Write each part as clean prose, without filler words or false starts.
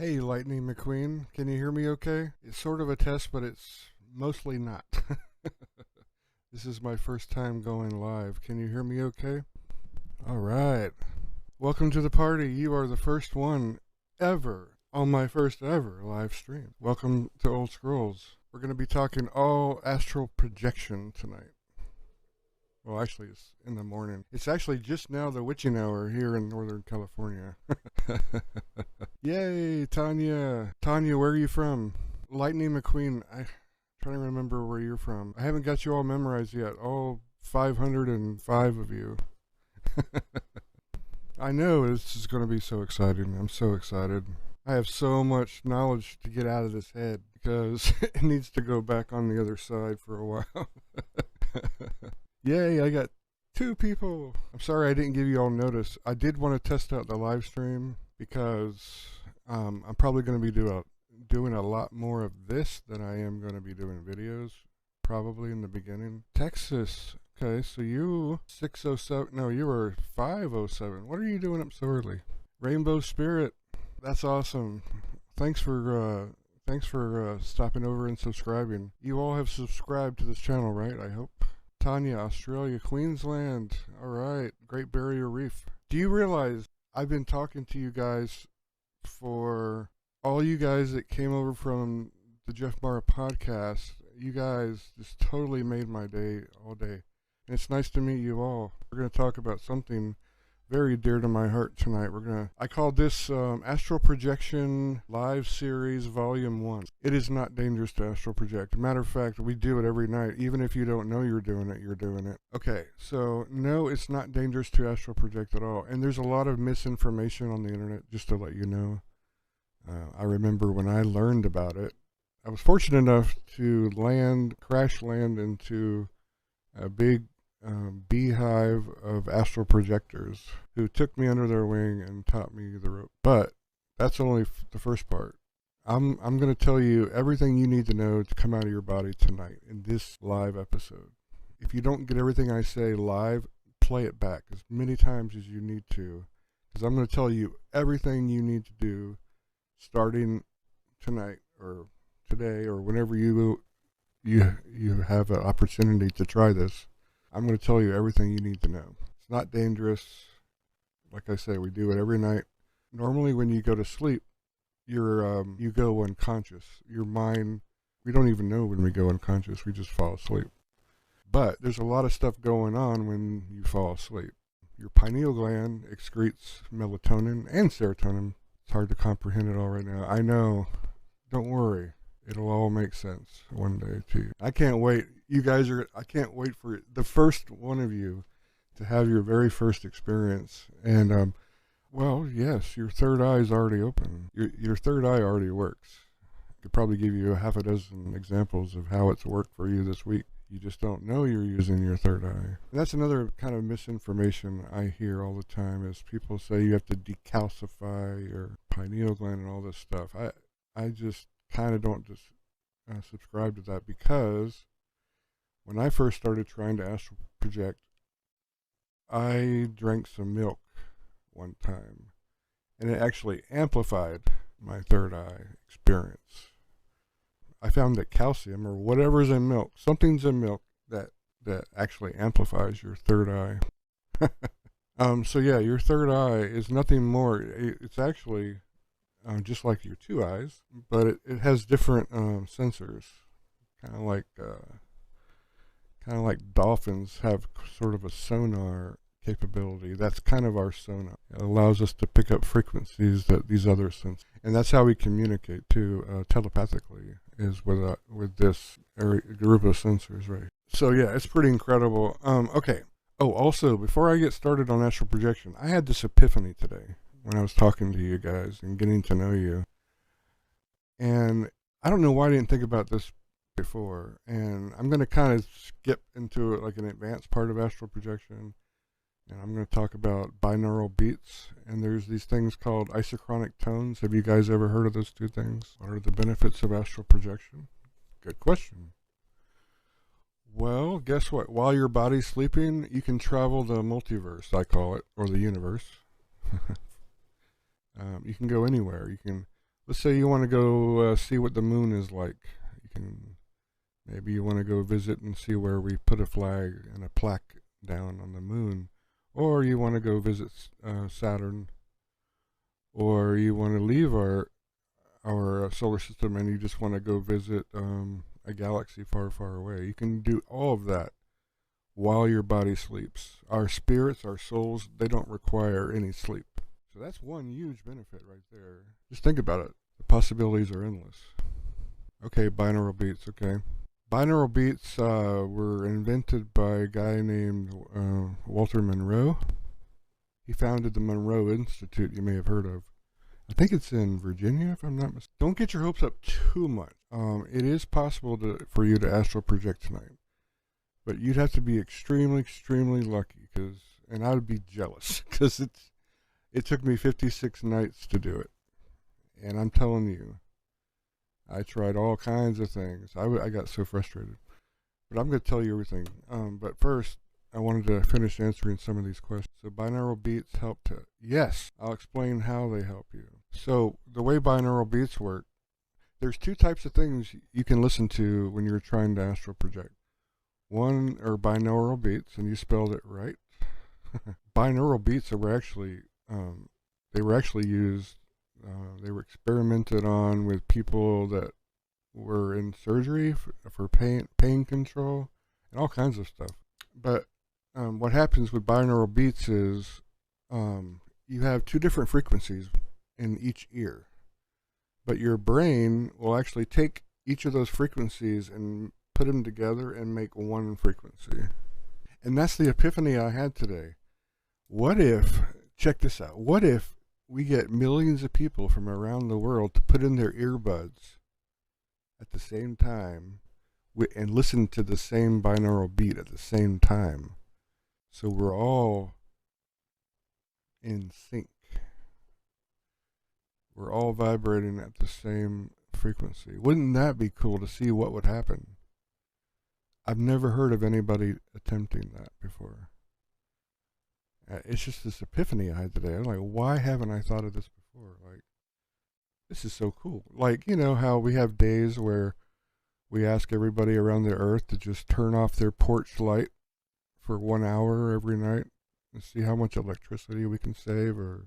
Hey, Lightning McQueen, can you hear me okay? It's sort of a test, but it's mostly not. This is my first time going live. Can you hear me okay? All right. Welcome to the party. You are the first one ever on my first ever live stream. Welcome to Old Scrolls. We're going to be talking all astral projection tonight. Well, actually, it's in the morning. It's actually just now the witching hour here in Northern California. Yay, Tanya. Tanya, where are you from? Lightning McQueen, I'm trying to remember where you're from. I haven't got you all memorized yet. All 505 of you. I know this is going to be so exciting. I'm so excited. I have so much knowledge to get out of this head because it needs to go back on the other side for a while. Yay, I got 2 people. I'm sorry I didn't give you all notice. I did want to test out the live stream because I'm probably going to be doing a lot more of this than I am going to be doing videos, probably in the beginning. Texas. Okay, so you 607. No, you were 507. What are you doing up so early? Rainbow Spirit. That's awesome. Thanks for stopping over and subscribing. You all have subscribed to this channel, right? I hope. Tanya, Australia, Queensland. All right, Great Barrier Reef. Do you realize I've been talking to you guys for all you guys that came over from the Jeff Mara podcast? You guys just totally made my day all day. And it's nice to meet you all. We're going to talk about something very dear to my heart tonight. I called this Astral Projection Live Series Volume 1. It is not dangerous to astral project. Matter of fact, we do it every night. Even if you don't know you're doing it, you're doing it. Okay, so no, it's not dangerous to astral project at all. And there's a lot of misinformation on the internet, just to let you know. I remember when I learned about it, I was fortunate enough to crash land into a big beehive of astral projectors who took me under their wing and taught me the rope. But that's only the first part. I'm going to tell you everything you need to know to come out of your body tonight in this live episode. If you don't get everything I say live, play it back as many times as you need to, because I'm going to tell you everything you need to do starting tonight or today or whenever you have an opportunity to try this. I'm going to tell you everything you need to know. It's not dangerous. Like I say, we do it every night. Normally when you go to sleep, you go unconscious. Your mind, we don't even know when we go unconscious. We just fall asleep. But there's a lot of stuff going on when you fall asleep. Your pineal gland excretes melatonin and serotonin. It's hard to comprehend it all right now. I know. Don't worry. It'll all make sense one day to you. I can't wait. I can't wait for the first one of you to have your very first experience. And, well, yes, your third eye is already open. Your third eye already works. I could probably give you a half a dozen examples of how it's worked for you this week. You just don't know you're using your third eye. And that's another kind of misinformation I hear all the time is people say you have to decalcify your pineal gland and all this stuff. I just kind of don't just subscribe to that, because when I first started trying to astral project, I drank some milk one time, and it actually amplified my third eye experience. I found that calcium or whatever's in milk, something's in milk that actually amplifies your third eye. So yeah, your third eye is nothing more. It's actually just like your 2 eyes, but it has different sensors, kind of like dolphins have sort of a sonar capability. That's kind of our sonar. It allows us to pick up frequencies that these others sense, and that's how we communicate too, telepathically, is with this group of sensors, right? So yeah, it's pretty incredible. Okay. Oh, also, before I get started on astral projection, I had this epiphany today when I was talking to you guys and getting to know you. And I don't know why I didn't think about this before. And I'm going to kind of skip into it like an advanced part of astral projection. And I'm going to talk about binaural beats. And there's these things called isochronic tones. Have you guys ever heard of those 2 things? What are the benefits of astral projection? Good question. Well, guess what? While your body's sleeping, you can travel the multiverse, I call it, or the universe. You can go anywhere. You can let's say you want to go see what the moon is like. Maybe you want to go visit and see where we put a flag and a plaque down on the moon. Or you want to go visit Saturn. Or you want to leave our solar system and you just want to go visit a galaxy far, far away. You can do all of that while your body sleeps. Our spirits, our souls, they don't require any sleep. So that's one huge benefit right there. Just think about it. The possibilities are endless. Okay, binaural beats, okay. Binaural beats were invented by a guy named Walter Monroe. He founded the Monroe Institute, you may have heard of. I think it's in Virginia, if I'm not mistaken. Don't get your hopes up too much. It is possible for you to astral project tonight. But you'd have to be extremely, extremely lucky, and I would be jealous, because it took me 56 nights to do it. And I'm telling you, I tried all kinds of things. I got so frustrated. But I'm going to tell you everything. But first, I wanted to finish answering some of these questions. So binaural beats help to... Yes, I'll explain how they help you. So the way binaural beats work, there's two types of things you can listen to when you're trying to astral project. One are binaural beats, and you spelled it right. Binaural beats were actually used, they were experimented on with people that were in surgery for pain control and all kinds of stuff. But what happens with binaural beats is you have two different frequencies in each ear, but your brain will actually take each of those frequencies and put them together and make one frequency. And that's the epiphany I had today. What if, check this out, what if we get millions of people from around the world to put in their earbuds at the same time and listen to the same binaural beat at the same time? So we're all in sync. We're all vibrating at the same frequency. Wouldn't that be cool to see what would happen? I've never heard of anybody attempting that before. It's just this epiphany I had today. I'm like, why haven't I thought of this before? Like, this is so cool. Like, you know how we have days where we ask everybody around the earth to just turn off their porch light for 1 hour every night and see how much electricity we can save? Or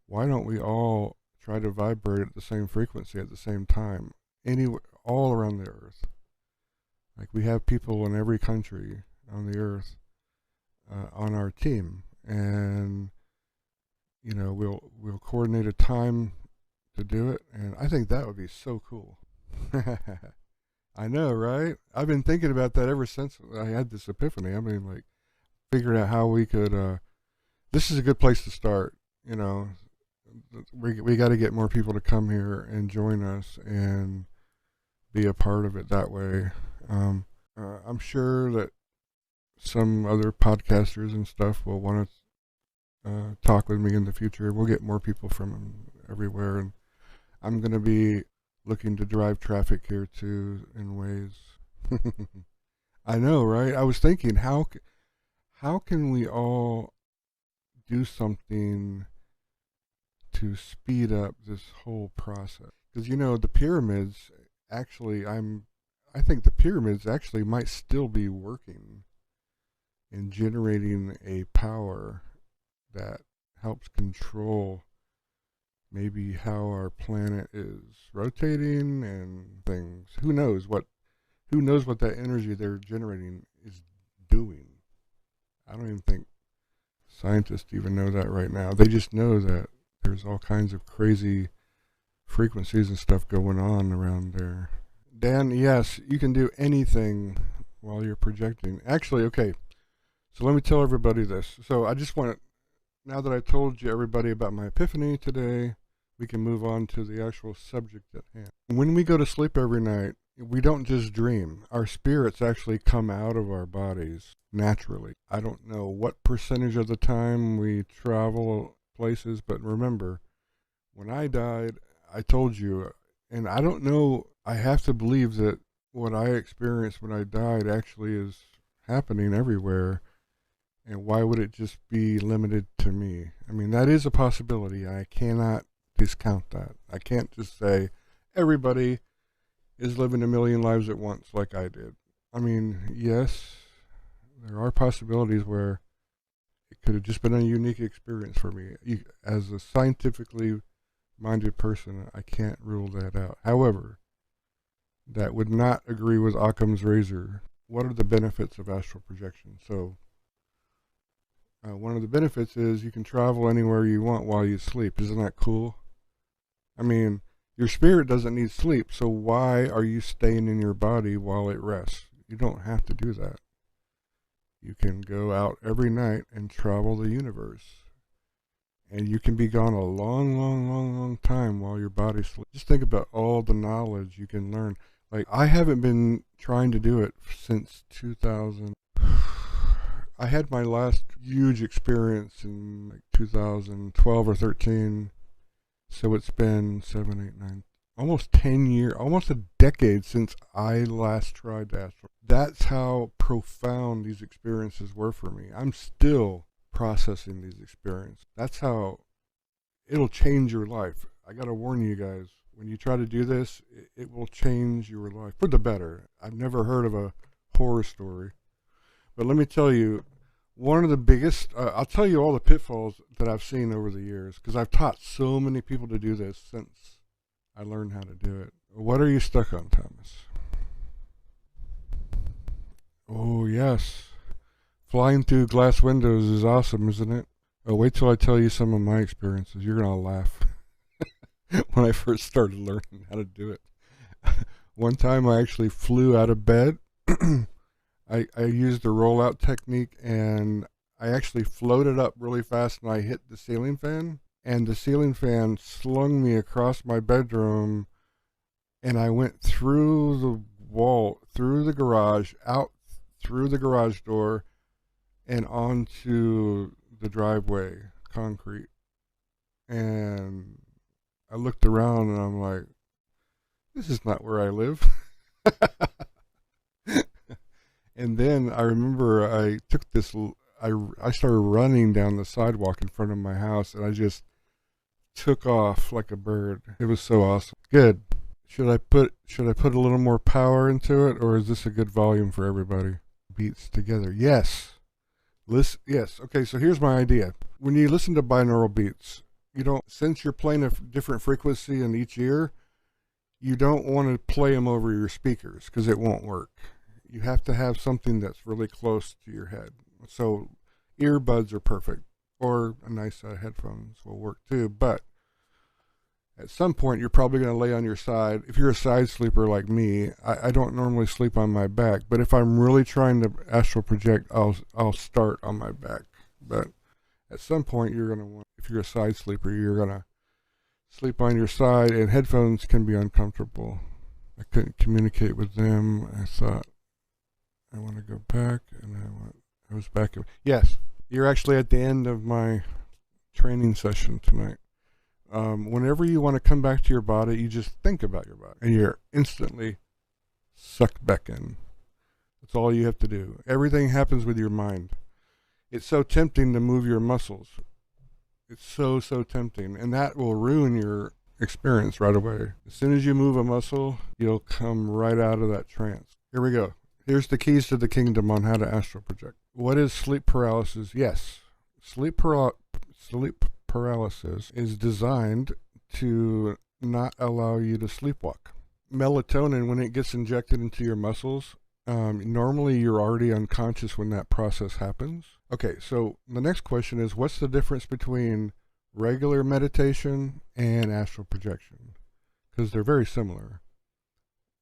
why don't we all try to vibrate at the same frequency at the same time, anywhere, all around the earth? Like, we have people in every country on the earth on our team, and you know, we'll coordinate a time to do it, and I think that would be so cool. I know, right? I've been thinking about that ever since I had this epiphany. I mean, like, figuring out how we could this is a good place to start. You know, we got to get more people to come here and join us and be a part of it that way. I'm sure that some other podcasters and stuff will want to talk with me in the future. We'll get more people from everywhere, and I'm going to be looking to drive traffic here too in ways. I know, right? I was thinking, how can we all do something to speed up this whole process? Because, you know, the pyramids actually, I think the pyramids actually might still be working in generating a power that helps control maybe how our planet is rotating and things. Who knows what that energy they're generating is doing? I don't even think scientists even know that right now. They just know that there's all kinds of crazy frequencies and stuff going on around there. Dan, yes, you can do anything while you're projecting. Actually, okay, so let me tell everybody this. So I just want to, now that I told you everybody about my epiphany today, we can move on to the actual subject at hand. When we go to sleep every night, we don't just dream. Our spirits actually come out of our bodies naturally. I don't know what percentage of the time we travel places, but remember, when I died, I told you, and I don't know, I have to believe that what I experienced when I died actually is happening everywhere. And why would it just be limited to me? I mean, that is a possibility. I cannot discount that. I can't just say everybody is living a million lives at once like I did. I mean, yes, there are possibilities where it could have just been a unique experience for me. As a scientifically minded person, I can't rule that out. However, that would not agree with Occam's razor. What are the benefits of astral projection? So, one of the benefits is you can travel anywhere you want while you sleep. Isn't that cool? I mean, your spirit doesn't need sleep, so why are you staying in your body while it rests? You don't have to do that. You can go out every night and travel the universe. And you can be gone a long, long, long, long time while your body sleeps. Just think about all the knowledge you can learn. Like, I haven't been trying to do it since 2000. I had my last huge experience in like 2012 or 13. So it's been 7, 8, 9, almost 10 years, almost a decade since I last tried to astral. That's how profound these experiences were for me. I'm still processing these experiences. That's how it'll change your life. I gotta warn you guys, when you try to do this, it will change your life for the better. I've never heard of a horror story. But let me tell you, one of the biggest, I'll tell you all the pitfalls that I've seen over the years, because I've taught so many people to do this since I learned how to do it. What are you stuck on, Thomas? Oh, yes. Flying through glass windows is awesome, isn't it? Oh, wait till I tell you some of my experiences. You're going to laugh. When I first started learning how to do it. One time I actually flew out of bed. I used the rollout technique, and I actually floated up really fast, and I hit the ceiling fan, and the ceiling fan slung me across my bedroom, and I went through the wall, through the garage, out through the garage door, and onto the driveway, concrete. And I looked around, and I'm like, this is not where I live. And then I remember I took this, I started running down the sidewalk in front of my house, and I just took off like a bird. It was so awesome. Good. Should I put a little more power into it, or is this a good volume for everybody? Beats together. Yes. Yes. Okay, so here's my idea. When you listen to binaural beats, you don't, since you're playing a different frequency in each ear, you don't want to play them over your speakers because it won't work. You have to have something that's really close to your head. So earbuds are perfect, or a nice set of headphones will work too. But at some point, you're probably going to lay on your side. If you're a side sleeper like me, I don't normally sleep on my back. But if I'm really trying to astral project, I'll start on my back. But at some point, you're going to want, if you're a side sleeper, you're going to sleep on your side, and headphones can be uncomfortable. I couldn't communicate with them. I thought, I want to go back, and I was back. Yes, you're actually at the end of my training session tonight. Whenever you want to come back to your body, you just think about your body, and you're instantly sucked back in. That's all you have to do. Everything happens with your mind. It's so tempting to move your muscles. It's so tempting, and that will ruin your experience right away. As soon as you move a muscle, you'll come right out of that trance. Here we go. Here's the keys to the kingdom on how to astral project. What is sleep paralysis? Yes, sleep paralysis is designed to not allow you to sleepwalk. Melatonin, when it gets injected into your muscles, normally you're already unconscious when that process happens. Okay, so the next question is, what's the difference between regular meditation and astral projection? Because they're very similar.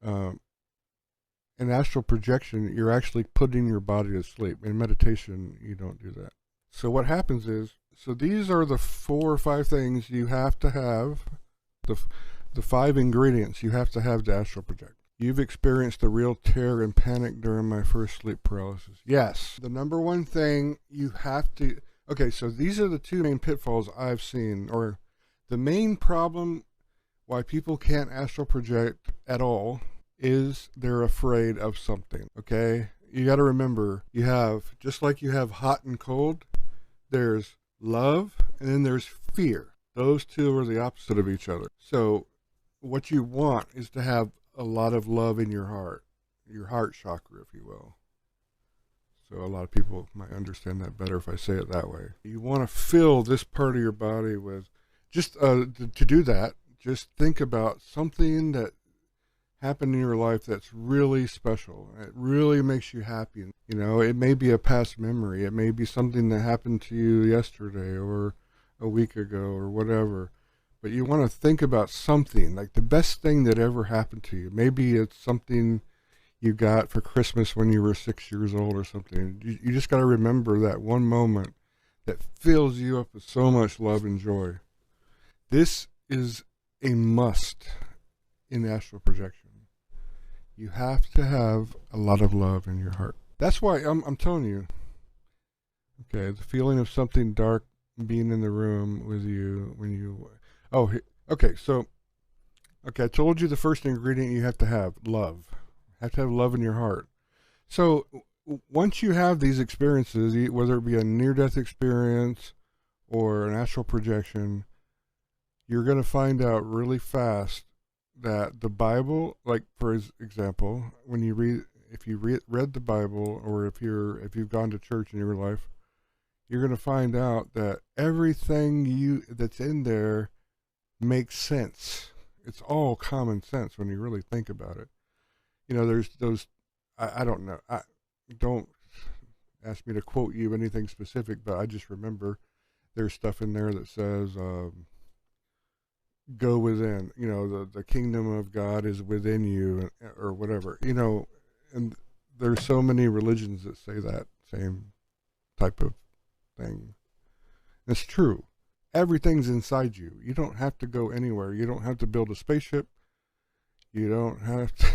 In astral projection, you're actually putting your body to sleep. In meditation, you don't do that. So what happens is, so these are the 4 or 5 things you have to have, the 5 ingredients you have to have to astral project. You've experienced a real terror and panic during my first sleep paralysis. Yes. The number one thing you have to, okay, so these are the 2 main pitfalls I've seen, or the main problem why people can't astral project at all is they're afraid of something, okay? You got to remember, you have, just like you have hot and cold, there's love, and then there's fear. Those two are the opposite of each other. So what you want is to have a lot of love in your heart chakra, if you will. So a lot of people might understand that better if I say it that way. You want to fill this part of your body with, just to do that, just think about something that happened in your life that's really special. It really makes you happy. You know, it may be a past memory. It may be something that happened to you yesterday or a week ago or whatever. But you want to think about something, like the best thing that ever happened to you. Maybe it's something you got for Christmas when you were 6 years old or something. You just got to remember that one moment that fills you up with so much love and joy. This is a must in astral projection. You have to have a lot of love in your heart. That's why I'm telling you, okay, the feeling of something dark being in the room with you when you, okay, I told you the first ingredient you have to have, love. You have to have love in your heart. So once you have these experiences, whether it be a near-death experience or an astral projection, you're going to find out really fast that the Bible, like for example, when you read the Bible, or if you've gone to church in your life, you're going to find out that everything that's in there makes sense. It's all common sense when you really think about it. You know, there's those, I don't know, don't ask me to quote you anything specific, but I just remember there's stuff in there that says, go within, you know, the kingdom of God is within you, or whatever, you know, and there's so many religions that say that same type of thing. It's true. Everything's inside you. You don't have to go anywhere. You don't have to build a spaceship. You don't have to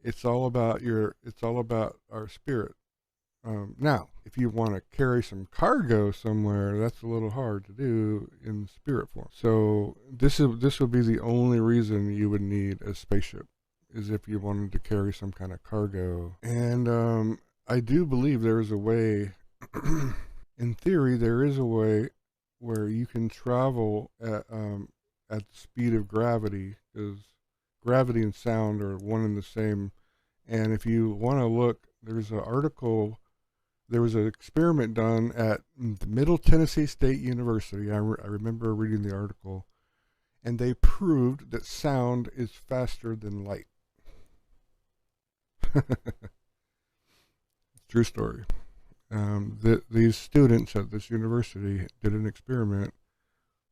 it's all about our spirit. Now, if you want to carry some cargo somewhere, that's a little hard to do in spirit form. So this would be the only reason you would need a spaceship, is if you wanted to carry some kind of cargo. And I do believe there is a way, in theory, there is a way where you can travel at the speed of gravity, because gravity and sound are one and the same. And if you want to look, there's an article, there was an experiment done at the Middle Tennessee State University. I remember reading the article, and they proved that sound is faster than light. True story. These students at this university did an experiment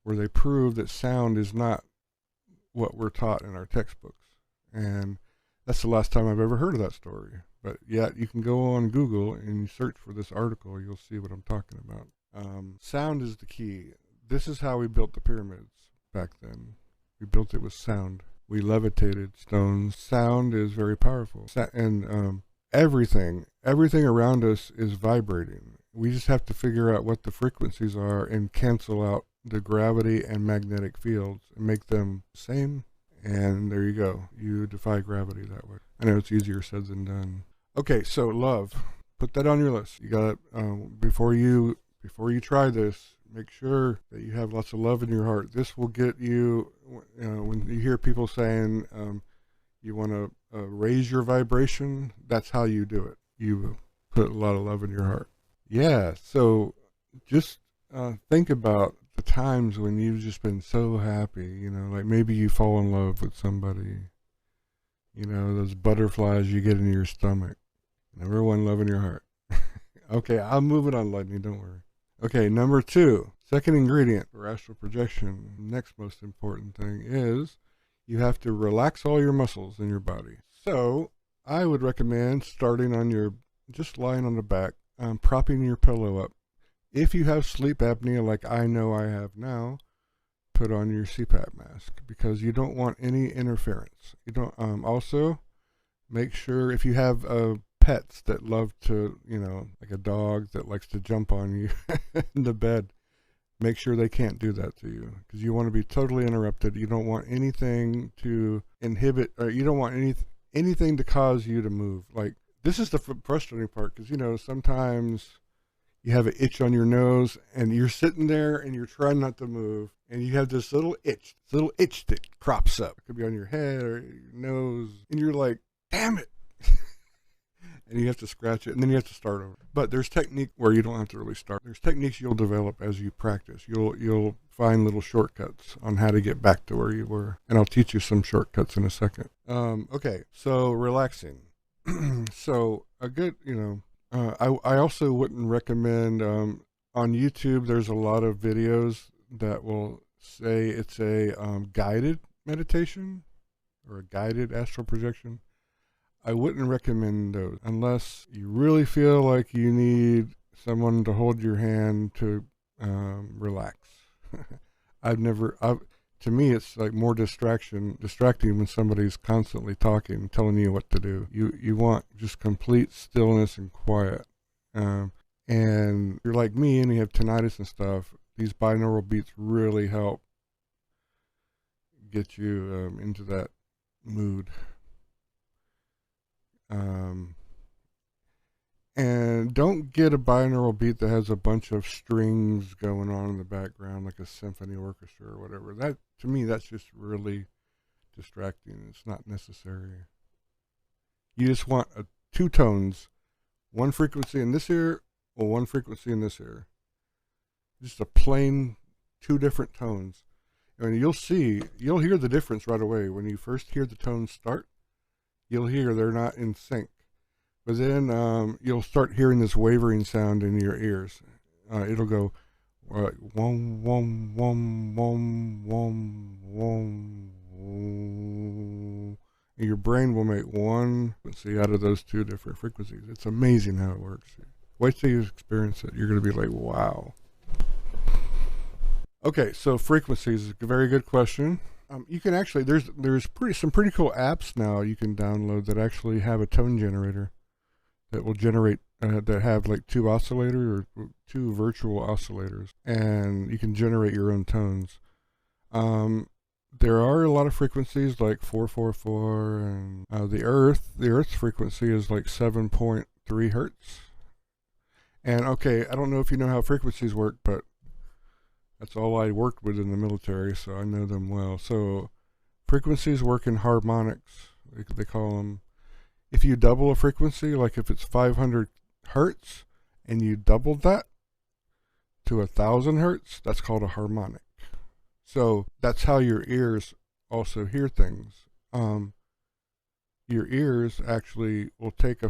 where they proved that sound is not what we're taught in our textbooks. And that's the last time I've ever heard of that story. But yet you can go on Google and you search for this article, you'll see what I'm talking about. Sound is the key. This is how we built the pyramids back then. We built it with sound. We levitated stones. Sound is very powerful. And everything around us is vibrating. We just have to figure out what the frequencies are and cancel out the gravity and magnetic fields and make them the same. And there you go. You defy gravity that way. I know it's easier said than done. Okay, so love. Put that on your list. You got before you try this, make sure that you have lots of love in your heart. This will get you, when you hear people saying you want to raise your vibration, that's how you do it. You put a lot of love in your heart. Yeah, so just think about the times when you've just been so happy, you know, like maybe you fall in love with somebody, you know, those butterflies you get in your stomach. Number one, love in your heart. Okay, I'll move it on, Lightning, don't worry. Okay, number 2, second ingredient for astral projection, next most important thing is you have to relax all your muscles in your body. So I would recommend starting on just lying on the back, propping your pillow up. If you have sleep apnea like I know I have now, put on your CPAP mask, because you don't want any interference. You don't. Also, make sure if you have pets that love to, you know, like a dog that likes to jump on you in the bed, make sure they can't do that to you, because you want to be totally interrupted. You don't want anything to inhibit, or you don't want anything to cause you to move. Like, this is the frustrating part, because, you know, sometimes you have an itch on your nose, and you're sitting there and you're trying not to move, and you have this little itch that crops up. It could be on your head or your nose, and you're like, damn it. And you have to scratch it, and then you have to start over. But there's technique where you don't have to really start. There's techniques you'll develop as you practice. You'll find little shortcuts on how to get back to where you were, and I'll teach you some shortcuts in a second. Okay, so relaxing. So a good, I also wouldn't recommend, on YouTube, there's a lot of videos that will say it's a guided meditation or a guided astral projection. I wouldn't recommend those unless you really feel like you need someone to hold your hand to relax. To me, it's like more distracting when somebody's constantly talking, telling you what to do. You want just complete stillness and quiet. And you're like me and you have tinnitus and stuff. These binaural beats really help get you into that mood. And don't get a binaural beat that has a bunch of strings going on in the background, like a symphony orchestra or whatever. That, to me, that's just really distracting. It's not necessary. You just want two tones, one frequency in this ear or one frequency in this ear. Just a plain two different tones. And you'll hear the difference right away. When you first hear the tones start, you'll hear they're not in sync. But then you'll start hearing this wavering sound in your ears. It'll go wom, wom, wom, wom, wom, wom, wom. And your brain will make one frequency out of those two different frequencies. It's amazing how it works. Wait till you experience it. You're going to be like, wow. Okay, so frequencies is a very good question. You can actually, there's some pretty cool apps now you can download that actually have a tone generator that will generate, that have like two oscillators or two virtual oscillators, and you can generate your own tones. There are a lot of frequencies like 444, and the Earth's frequency is like 7.3 hertz. And okay, I don't know if you know how frequencies work, but that's all I worked with in the military, so I know them well. So frequencies work in harmonics. They call them. If you double a frequency, like if it's 500 hertz, and you doubled that to 1,000 hertz, that's called a harmonic. So that's how your ears also hear things. Your ears actually will take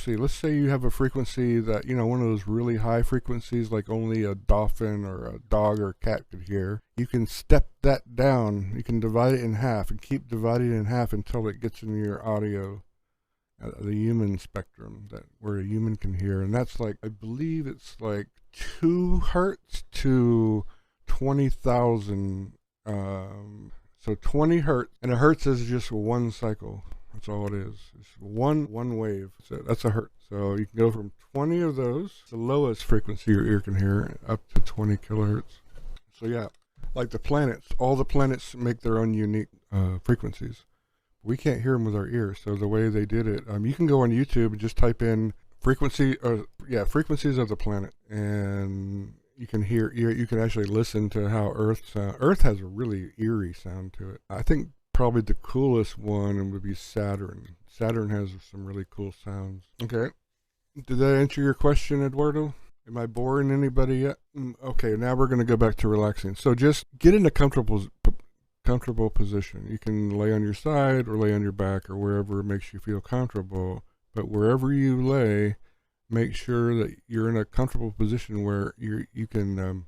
let's say you have a frequency that, one of those really high frequencies like only a dolphin or a dog or a cat could hear. You can step that down. You can divide it in half and keep dividing it in half until it gets into your audio, the human spectrum, where a human can hear. And that's like, I believe it's like 2 hertz to 20,000. So 20 hertz, and a hertz is just one cycle. That's all it is. It's one wave. So that's a hertz. So you can go from 20 of those, the lowest frequency your ear can hear, up to 20 kilohertz. So yeah, like the planets, all the planets make their own unique frequencies. We can't hear them with our ears. So the way they did it, you can go on YouTube and just type in frequencies of the planet, and you can hear. You can actually listen to how Earth sounds. Earth has a really eerie sound to it. I think probably the coolest one would be Saturn. Saturn has some really cool sounds. Okay. Did that answer your question, Eduardo? Am I boring anybody yet? Okay, now we're going to go back to relaxing. So just get in a comfortable position. You can lay on your side or lay on your back or wherever makes you feel comfortable. But wherever you lay, make sure that you're in a comfortable position where you can.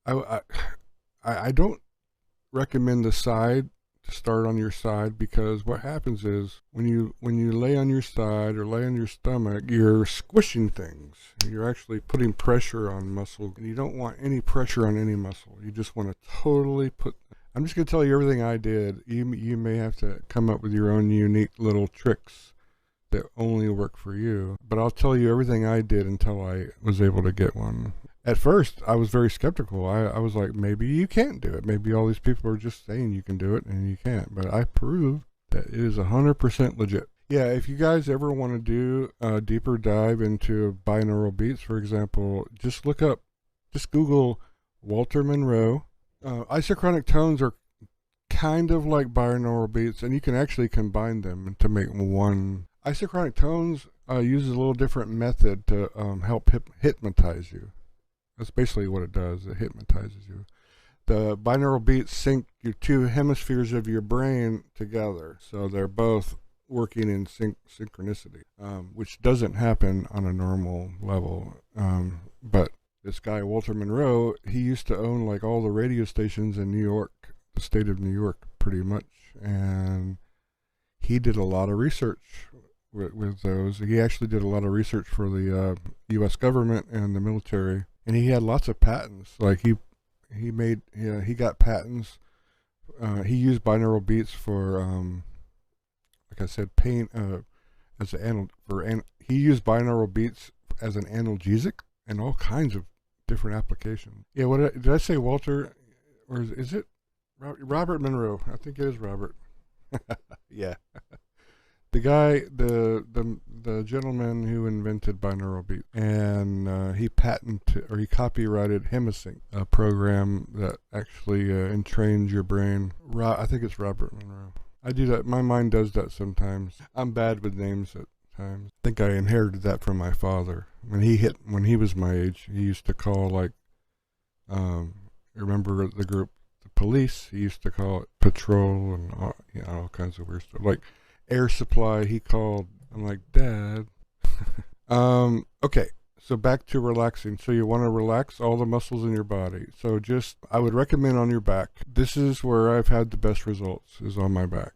I don't recommend the side to start on your side, because what happens is when you lay on your side or lay on your stomach, you're squishing things. You're actually putting pressure on muscle, and you don't want any pressure on any muscle. You just want to totally put. I'm just going to tell you everything I did. You may have to come up with your own unique little tricks that only work for you, but I'll tell you everything I did until I was able to get one. At first, I was very skeptical. I was like, maybe you can't do it. Maybe all these people are just saying you can do it and you can't. But I proved that it is 100% legit. Yeah, if you guys ever want to do a deeper dive into binaural beats, for example, just Google Walter Monroe. Isochronic tones are kind of like binaural beats, and you can actually combine them to make one. Isochronic tones uses a little different method to help hypnotize you. That's basically what it does. It hypnotizes you. The binaural beats sync your two hemispheres of your brain together, so they're both working in synchronicity, which doesn't happen on a normal level. But this guy, Walter Monroe, he used to own like all the radio stations in New York, the state of New York, pretty much. And he did a lot of research with those. He actually did a lot of research for the U.S. government and the military. And he had lots of patents. Like he got patents. He used binaural beats for, like I said, pain as he used binaural beats as an analgesic and all kinds of different applications. Yeah, did I say Walter, or is it Robert Monroe? I think it is Robert. Yeah, the guy, the gentleman who invented binaural beats, and he copyrighted Hemisync, a program that actually entrains your brain. I think it's Robert Monroe. I do that. My mind does that sometimes. I'm bad with names at times. I think I inherited that from my father. When he was my age, he used to call remember the group, the police? He used to call it patrol and all kinds of weird stuff. Like air supply, he called. I'm like, Dad. Okay. So back to relaxing. So you want to relax all the muscles in your body. So I would recommend on your back. This is where I've had the best results, is on my back.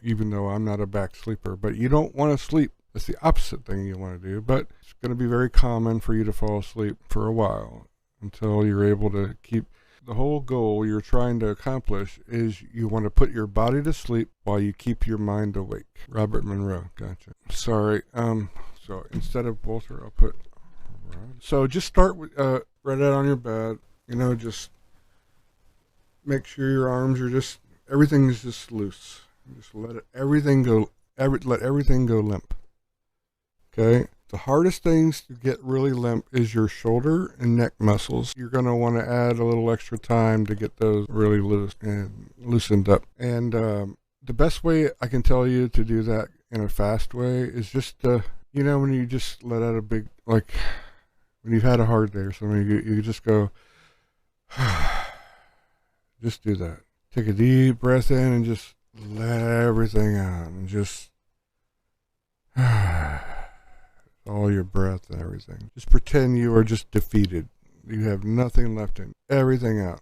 Even though I'm not a back sleeper. But you don't want to sleep. That's the opposite thing you want to do. But it's going to be very common for you to fall asleep for a while until you're able to keep. The whole goal you're trying to accomplish is you want to put your body to sleep while you keep your mind awake. Robert Monroe. Gotcha. Sorry. So instead of Walter, I'll put... So just start with right out on your bed. Just make sure your arms are everything is just loose. Just let everything go. Let everything go limp. Okay. The hardest things to get really limp is your shoulder and neck muscles. You're going to want to add a little extra time to get those really loose and loosened up. And the best way I can tell you to do that in a fast way is just when you just let out a big, like, when you've had a hard day or something, you just go, just do that. Take a deep breath in and just let everything out, and just all your breath and everything. Just pretend you are just defeated. You have nothing left in. Everything out.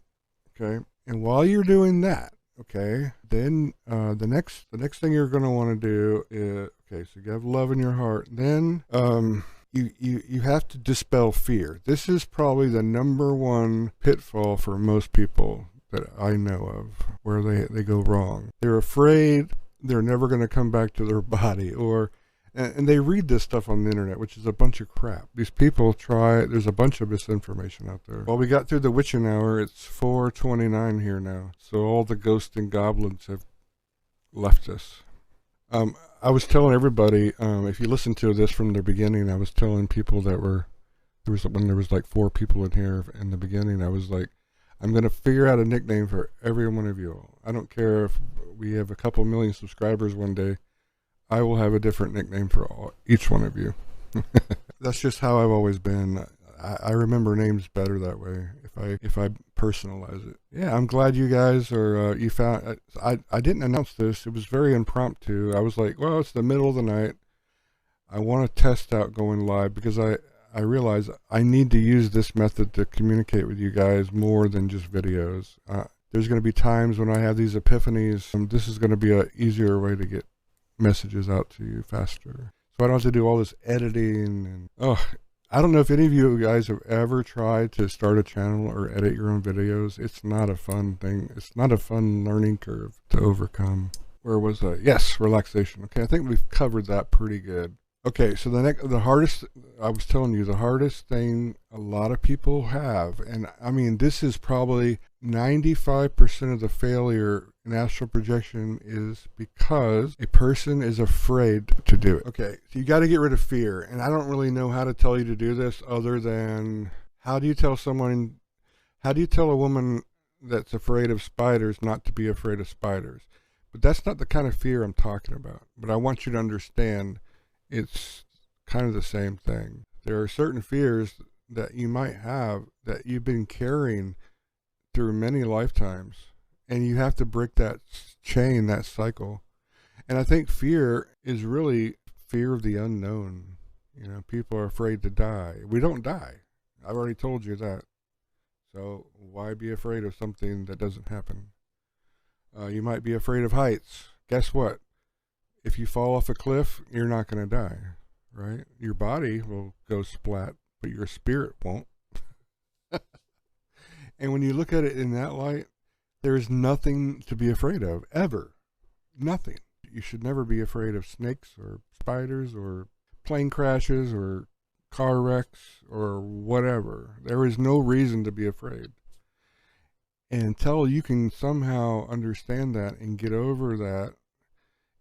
Okay? And while you're doing that, okay, then the next thing you're going to want to do is, okay, so you have love in your heart. Then you have to dispel fear. This is probably the number 1 pitfall for most people that I know of, where they go wrong. They're afraid they're never going to come back to their body, and they read this stuff on the internet, which is a bunch of crap. These people there's a bunch of misinformation out there. Well, we got through the witching hour. It's 4:29 here now, so all the ghosts and goblins have left us. I was telling everybody, if you listen to this from the beginning, I was telling people when there was like 4 people in here in the beginning, I was like, I'm going to figure out a nickname for every one of you all. I don't care if we have a couple million subscribers one day. I will have a different nickname for each one of you. That's just how I've always been. I remember names better that way if I personalize it. Yeah, I'm glad you guys are. You found. I didn't announce this. It was very impromptu. I was like, well, it's the middle of the night. I want to test out going live because I realize I need to use this method to communicate with you guys more than just videos. There's going to be times when I have these epiphanies. This is going to be an easier way to get messages out to you faster. So I don't have to do all this editing. And I don't know if any of you guys have ever tried to start a channel or edit your own videos. It's not a fun thing. It's not a fun learning curve to overcome. Where was I? Yes, relaxation. Okay, I think we've covered that pretty good. Okay, so the hardest, I was telling you, the hardest thing a lot of people have, and I mean, this is probably 95% of the failure in astral projection is because a person is afraid to do it. Okay, so you got to get rid of fear. And I don't really know how to tell you to do this other than how do you tell a woman that's afraid of spiders not to be afraid of spiders? But that's not the kind of fear I'm talking about. But I want you to understand it's kind of the same thing. There are certain fears that you might have that you've been carrying through many lifetimes, and you have to break that chain, that cycle. And I think fear is really fear of the unknown. You know, people are afraid to die. We don't die. I've already told you that. So why be afraid of something that doesn't happen? You might be afraid of heights. Guess what? If you fall off a cliff, you're not going to die, right? Your body will go splat, but your spirit won't. And when you look at it in that light, there's nothing to be afraid of, ever. Nothing. You should never be afraid of snakes or spiders or plane crashes or car wrecks or whatever. There is no reason to be afraid. And until you can somehow understand that and get over that,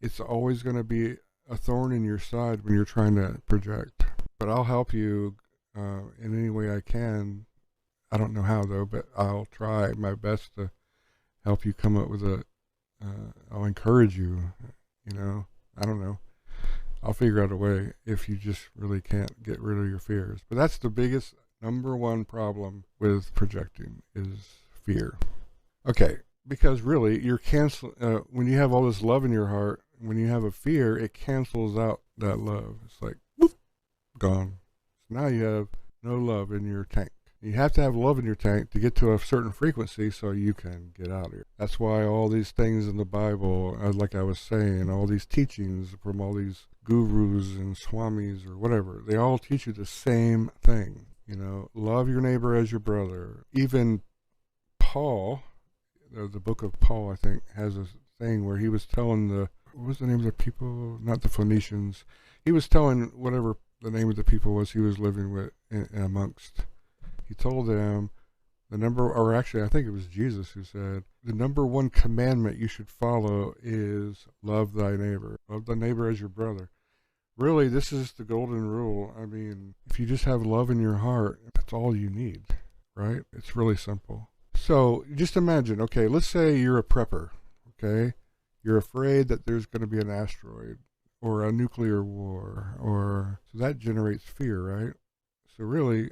it's always going to be a thorn in your side when you're trying to project. But I'll help you in any way I can. I don't know how though, but I'll try my best to help you come up with I'll encourage you, you know, I don't know. I'll figure out a way if you just really can't get rid of your fears. But that's the biggest, number one problem with projecting is fear. Okay, because really you're when you have all this love in your heart, when you have a fear, it cancels out that love. It's like, whoop, gone. So now you have no love in your tank. You have to have love in your tank to get to a certain frequency so you can get out of here. That's why all these things in the Bible, like I was saying, all these teachings from all these gurus and swamis or whatever, they all teach you the same thing. You know, love your neighbor as your brother. Even Paul, the book of Paul, I think, has a thing where he was telling what was the name of the people? Not the Phoenicians. He was telling whatever the name of the people was he was living with amongst. He told them or actually I think it was Jesus who said, the number one commandment you should follow is love thy neighbor. Love thy neighbor as your brother. Really, this is the golden rule. I mean, if you just have love in your heart, that's all you need, right? It's really simple. So just imagine, okay, let's say you're a prepper, okay? You're afraid that there's going to be an asteroid or a nuclear war, so that generates fear, right? So really,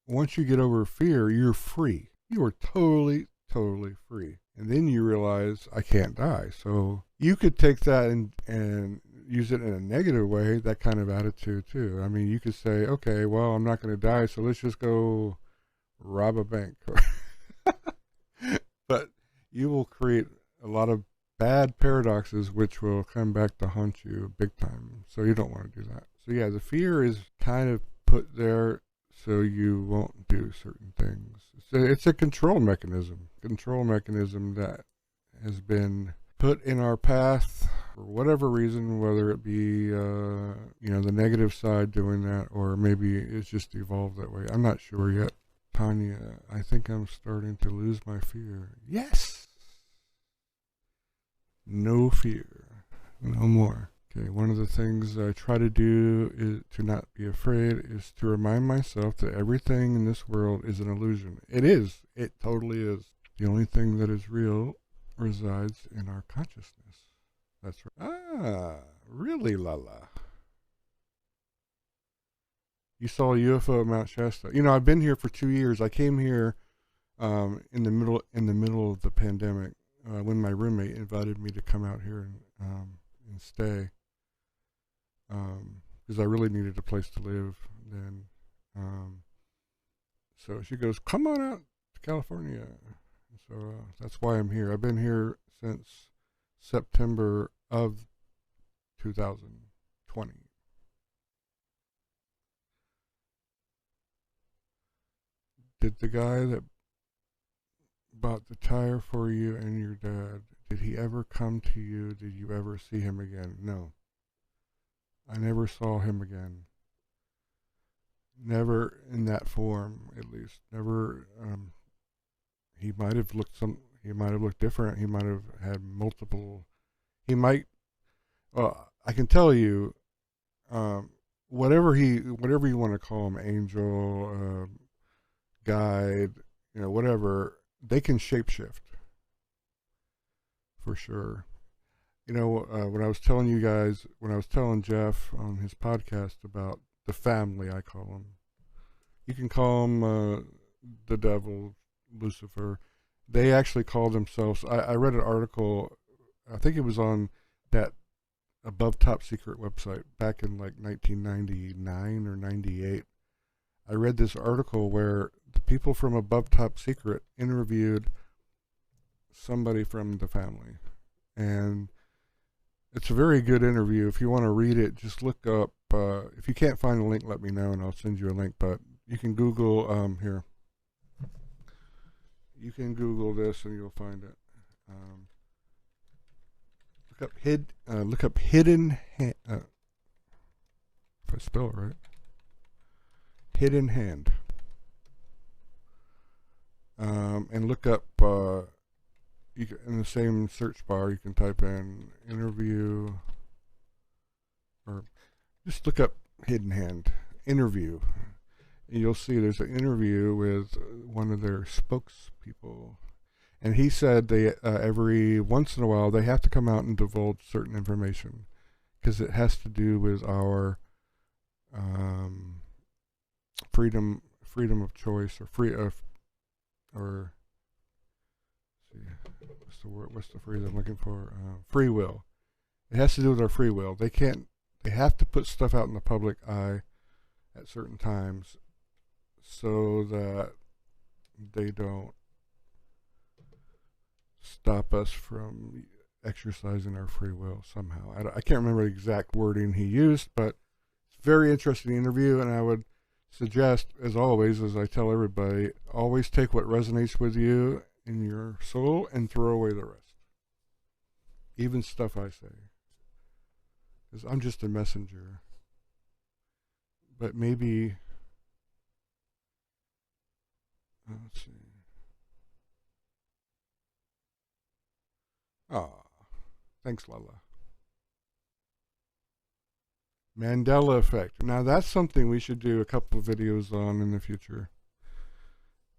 once you get over fear, you're free. You are totally, totally free. And then you realize, I can't die. So you could take that and use it in a negative way, that kind of attitude too. I mean, you could say, okay, well, I'm not going to die, so let's just go rob a bank. But you will create a lot of bad paradoxes which will come back to haunt you big time. So you don't want to do that. So yeah, the fear is kind of put there so you won't do certain things. It's a control mechanism that has been put in our path for whatever reason, whether it be the negative side doing that, or maybe it's just evolved that way. I'm not sure yet. Tanya, I think I'm starting to lose my fear. Yes! No fear. No more. Okay, one of the things I try to do is to not be afraid, is to remind myself that everything in this world is an illusion. It is. It totally is. The only thing that is real resides in our consciousness. That's right. Ah, really, Lala? You saw a UFO at Mount Shasta. You know, I've been here for 2 years. I came here in the middle of the pandemic when my roommate invited me to come out here and stay. Because I really needed a place to live then. So she goes, come on out to California. So that's why I'm here. I've been here since September of 2020. Did the guy that bought the tire for you and your dad, did he ever come to you? Did you ever see him again? No. I never saw him again. Never in that form, at least. Never. he might have looked he might have looked different. He might have had multiple. He might. Well, I can tell you, whatever you want to call him, angel, guide, whatever, they can shapeshift for sure. When I was telling you guys, when I was telling Jeff on his podcast about the family, I call them. You can call them the devil, Lucifer. They actually call themselves. I read an article. I think it was on that Above Top Secret website back in like 1999 or 98. I read this article where the people from Above Top Secret interviewed somebody from the family, and it's a very good interview. If you want to read it, just look up. If you can't find the link, let me know and I'll send you a link. But you can Google here. You can Google this and you'll find it. Look up hidden. If I spell it right, hidden hand. And look up. In the same search bar, you can type in interview, or just look up hidden hand interview, and you'll see there's an interview with one of their spokespeople, and he said they every once in a while they have to come out and divulge certain information because it has to do with our freedom of choice, or what's the phrase I'm looking for? Free will. It has to do with our free will. They have to put stuff out in the public eye at certain times so that they don't stop us from exercising our free will somehow. I can't remember the exact wording he used, but it's a very interesting interview, and I would suggest, as always, as I tell everybody, always take what resonates with you in your soul and throw away the rest. Even stuff I say. Because I'm just a messenger. But maybe, let's see. Thanks, Lala. Mandela effect. Now that's something we should do a couple of videos on in the future.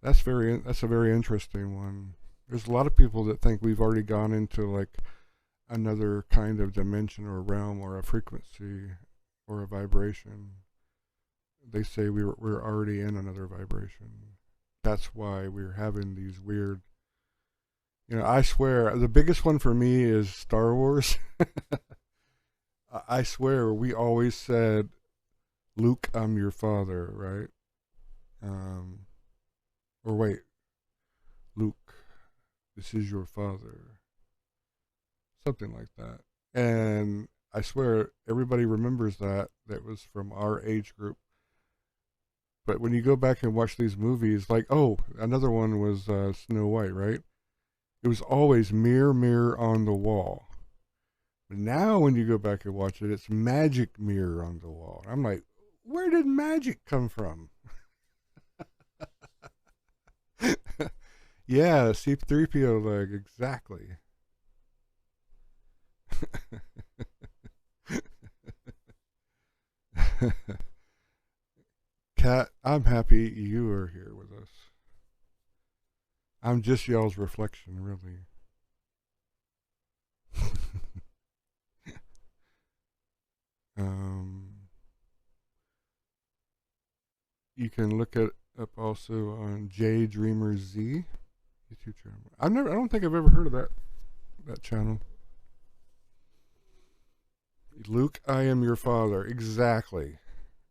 That's a very interesting one. There's a lot of people that think we've already gone into like another kind of dimension or realm or a frequency or a vibration. They say we're already in another vibration. That's why we're having these weird. I swear the biggest one for me is Star Wars. I swear we always said, "Luke, I'm your father," right? Or wait, Luke, this is your father. Something like that. And I swear everybody remembers that. That was from our age group. But when you go back and watch these movies, like, another one was Snow White, right? It was always mirror, mirror on the wall. But now when you go back and watch it, it's magic mirror on the wall. I'm like, where did magic come from? Yeah, C-3PO leg, exactly. Kat, I'm happy you are here with us. I'm just y'all's reflection, really. You can look it up also on J Dreamer Z YouTube channel. I don't think I've ever heard of that channel. Luke, I am your father. Exactly.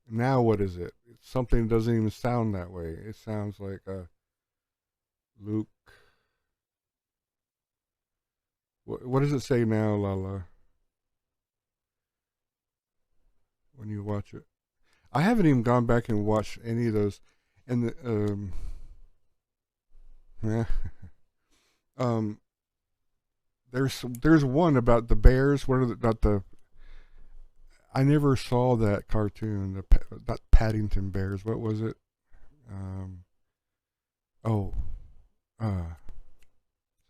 Now what is it? It's something that doesn't even sound that way. It sounds like Luke. What does it say now, Lala? When you watch it, I haven't even gone back and watched any of those. And there's one about the bears. What are about the? I never saw that cartoon. Not Paddington Bears. What was it? Oh, it's on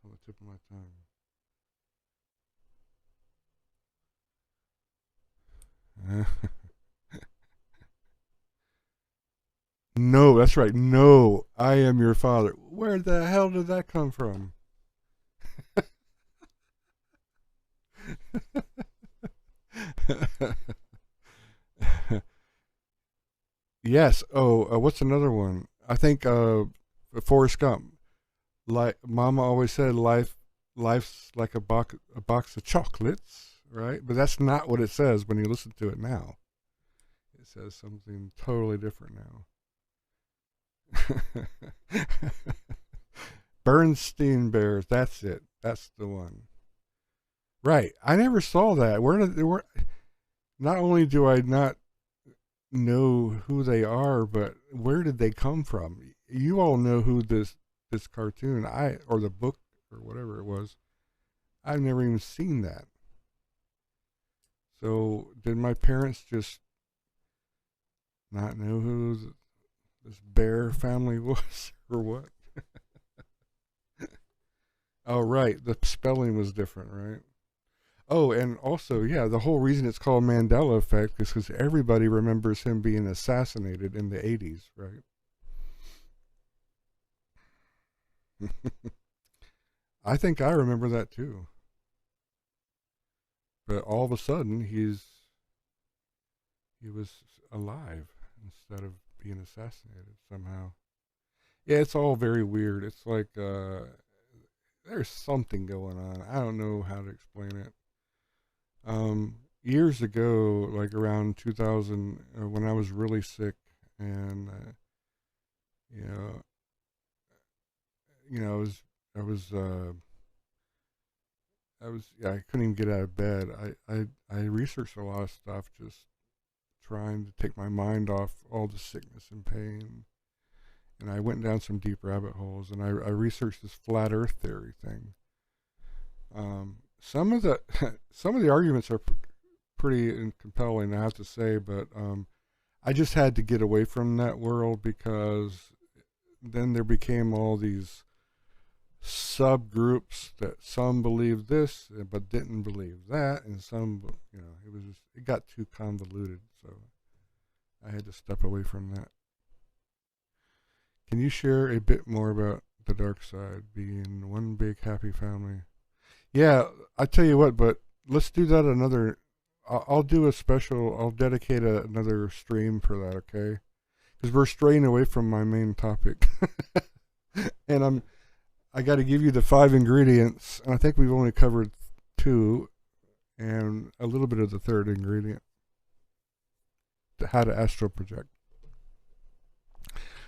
the tip of my tongue. No, that's right. No, I am your father. Where the hell did that come from? Yes. Oh, what's another one? I think Forrest Gump. Like Mama always said, life's like a box of chocolates, right? But that's not what it says when you listen to it now. It says something totally different now. Bernstein Bears. That's it. That's the one. Right. I never saw that. Where did they were? Not only do I not know who they are, but where did they come from? You all know who this cartoon or the book or whatever it was. I've never even seen that. So did my parents just not know who this bear family was or what? Oh right, the spelling was different, right? Oh, and also, yeah, the whole reason it's called Mandela Effect is because everybody remembers him being assassinated in the 80s, right? I think I remember that too. But all of a sudden, he was alive instead of being assassinated somehow. Yeah, it's all very weird. It's like there's something going on. I don't know how to explain it. Years ago, like around 2000, when I was really sick, and you know, I was, I was, yeah, I couldn't even get out of bed. I researched a lot of stuff, just trying to take my mind off all the sickness and pain. And I went down some deep rabbit holes, and I researched this flat Earth theory thing. Some of the some of the arguments are pretty compelling, I have to say, but I just had to get away from that world because then there became all these subgroups that some believed this but didn't believe that, and some, it got too convoluted, so I had to step away from that. Can you share a bit more about the dark side being one big happy family? Yeah, I tell you what, but let's do that another. I'll do a special. I'll dedicate another stream for that, okay? Because we're straying away from my main topic, and I got to give you the 5 ingredients, and I think we've only covered 2, and a little bit of the third ingredient: how to astral project.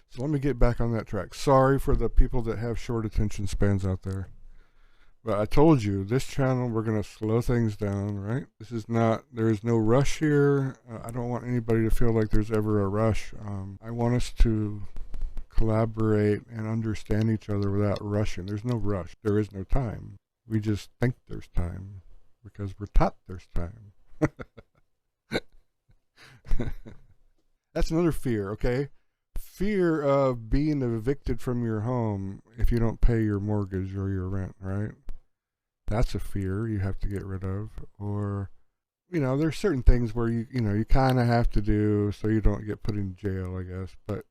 So let me get back on that track. Sorry for the people that have short attention spans out there. But I told you, this channel, we're going to slow things down, right? This is not, there is no rush here. I don't want anybody to feel like there's ever a rush. I want us to collaborate and understand each other without rushing. There's no rush. There is no time. We just think there's time because we're taught there's time. That's another fear, okay? Fear of being evicted from your home if you don't pay your mortgage or your rent, right? That's a fear you have to get rid of. Or, there's certain things where you kind of have to do so you don't get put in jail, I guess. But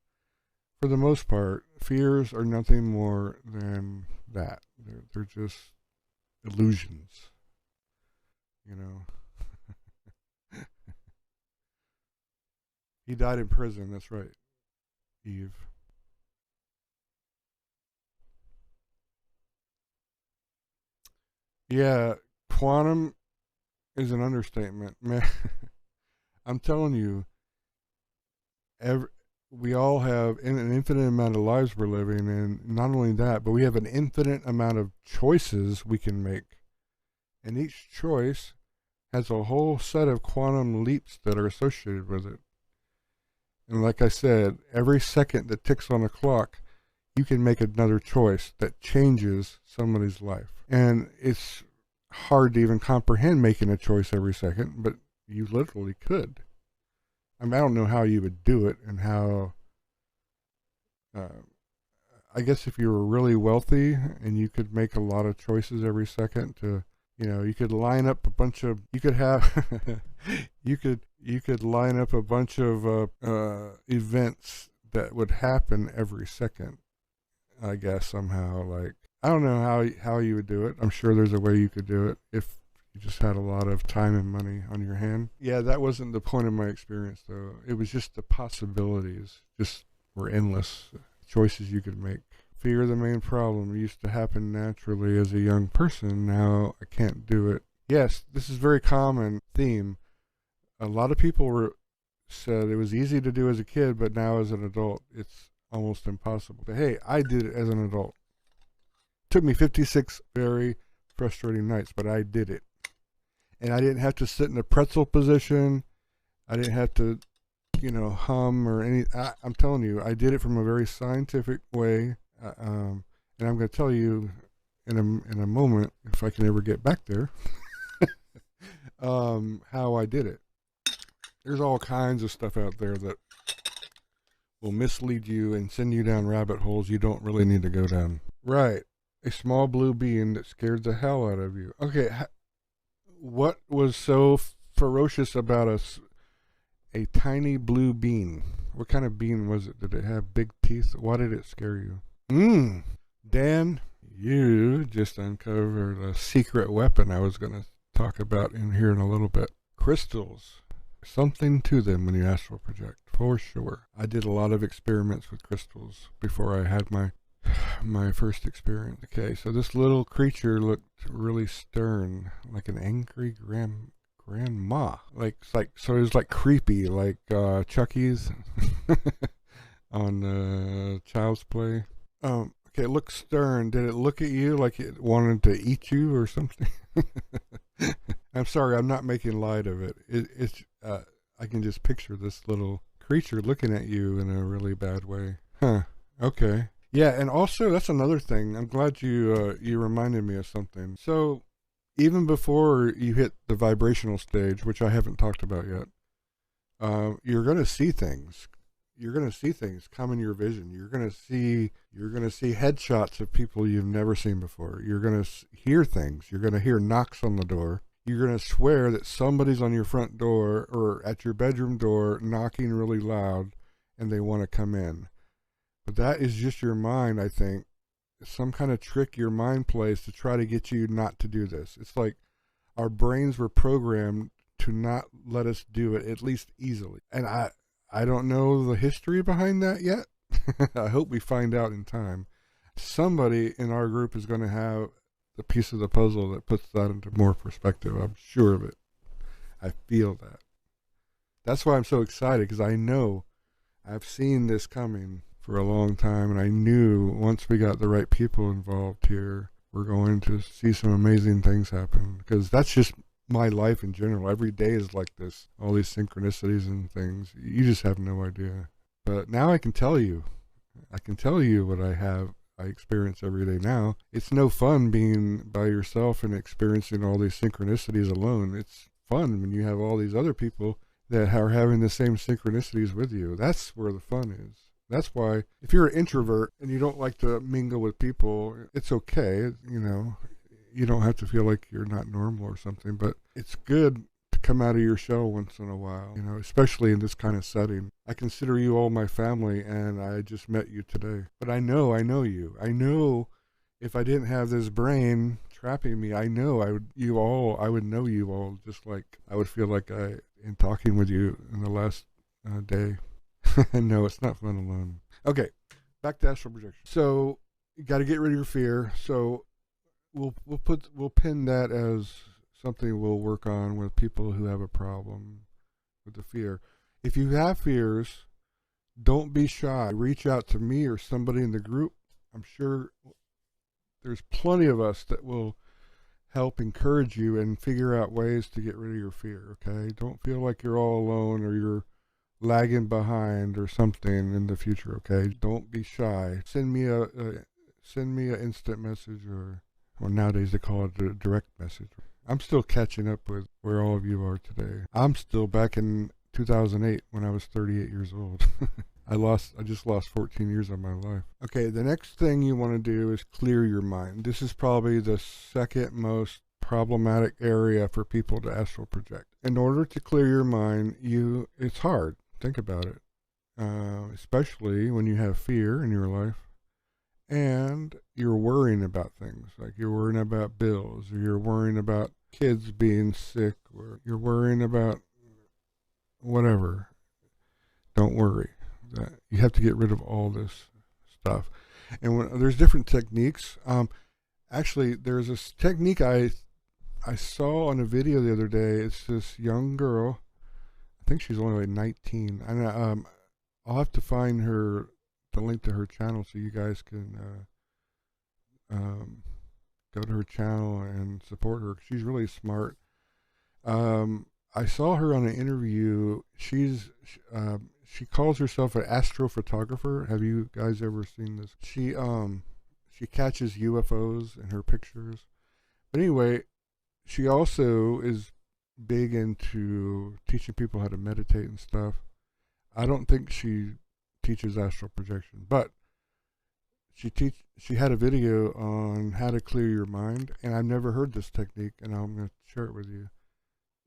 for the most part, fears are nothing more than that. They're just illusions, you know. He died in prison, that's right, Eve. Yeah, quantum is an understatement, man. I'm telling you, every, we all have an infinite amount of lives we're living, and not only that, but we have an infinite amount of choices we can make, and each choice has a whole set of quantum leaps that are associated with it. And like I said, every second that ticks on a clock, you can make another choice that changes somebody's life. And it's hard to even comprehend making a choice every second, but you literally could. I mean, I don't know how you would do it and how I guess if you were really wealthy and you could make a lot of choices every second to, you could line up a bunch of, you could have, you could line up a bunch of events that would happen every second. I guess somehow, like, I don't know how you would do it. I'm sure there's a way you could do it if you just had a lot of time and money on your hand. Yeah, that wasn't the point of my experience, though. It was just the possibilities just were endless. Choices you could make. Fear, the main problem, used to happen naturally as a young person. Now I can't do it. Yes, this is a very common theme. A lot of people said it was easy to do as a kid, but now as an adult, it's almost impossible. But hey, I did it as an adult. It took me 56 very frustrating nights, but I did it. And I didn't have to sit in a pretzel position. I didn't have to, hum or any. I'm telling you, I did it from a very scientific way. And I'm going to tell you in a moment, if I can ever get back there, how I did it. There's all kinds of stuff out there that will mislead you and send you down rabbit holes you don't really need to go down. Right. A small blue bean that scared the hell out of you. Okay, what was so ferocious about a tiny blue bean? What kind of bean was it? Did it have big teeth? Why did it scare you? Dan, you just uncovered a secret weapon I was going to talk about in here in a little bit. Crystals. Something to them when you astral project, for sure. I did a lot of experiments with crystals before I had my first experience. Okay, so this little creature looked really stern, like an angry grandma. So it was like creepy, like Chucky's on Child's Play. Okay, it looked stern. Did it look at you like it wanted to eat you or something? I'm sorry, I'm not making light of it. It's I can just picture this little creature looking at you in a really bad way. Huh. Okay. Yeah, and also that's another thing. I'm glad you reminded me of something. So even before you hit the vibrational stage, which I haven't talked about yet, you're going to see things. You're going to see things come in your vision. You're going to see headshots of people you've never seen before. You're going to hear things. You're going to hear knocks on the door. You're going to swear that somebody's on your front door or at your bedroom door knocking really loud and they want to come in. But that is just your mind, I think. Some kind of trick your mind plays to try to get you not to do this. It's like our brains were programmed to not let us do it, at least easily. And I don't know the history behind that yet. I hope we find out in time. Somebody in our group is going to have the piece of the puzzle that puts that into more perspective. I'm sure of it. I feel that. That's why I'm so excited, because I know I've seen this coming for a long time, and I knew once we got the right people involved here, we're going to see some amazing things happen, because that's just my life in general. Every day is like this, all these synchronicities and things. You just have no idea. But now I can tell you what I experience every day now. It's no fun being by yourself and experiencing all these synchronicities alone. It's fun when you have all these other people that are having the same synchronicities with you. That's where the fun is. That's why if you're an introvert and you don't like to mingle with people, it's okay. You don't have to feel like you're not normal or something, but it's good to come out of your shell once in a while, especially in this kind of setting. I consider you all my family, and I just met you today. But I know you. I know if I didn't have this brain trapping me, I know I would know you all, just like I would feel like in talking with you in the last day. No, it's not fun alone. Okay, back to astral projection. So you got to get rid of your fear. So we'll pin that as something we'll work on with people who have a problem with the fear. If you have fears, don't be shy. Reach out to me or somebody in the group. I'm sure there's plenty of us that will help encourage you and figure out ways to get rid of your fear. Okay, don't feel like you're all alone or you're lagging behind or something in the future. Okay, don't be shy. Send me an instant message, or nowadays they call it a direct message. I'm still catching up with where all of you are today. I'm still back in 2008 when I was 38 years old. I just lost 14 years of my life. Okay, the next thing you want to do is clear your mind. This is probably the second most problematic area for people to astral project. In order to clear your mind, it's hard. Think about it. Especially when you have fear in your life and you're worrying about things. Like you're worrying about bills, or you're worrying about kids being sick, or you're worrying about whatever. Don't worry. You have to get rid of all this stuff. And there's different techniques. Actually, there's this technique I saw on a video the other day. It's this young girl. I think she's only like 19. And I'll have to find the link to her channel so you guys can go to her channel and support her. She's really smart. I saw her on an interview. She calls herself an astrophotographer. Have you guys ever seen this? She catches UFOs in her pictures. But anyway, she also is big into teaching people how to meditate and stuff. I don't think she teaches astral projection, but she had a video on how to clear your mind, and I've never heard this technique, and I'm going to share it with you.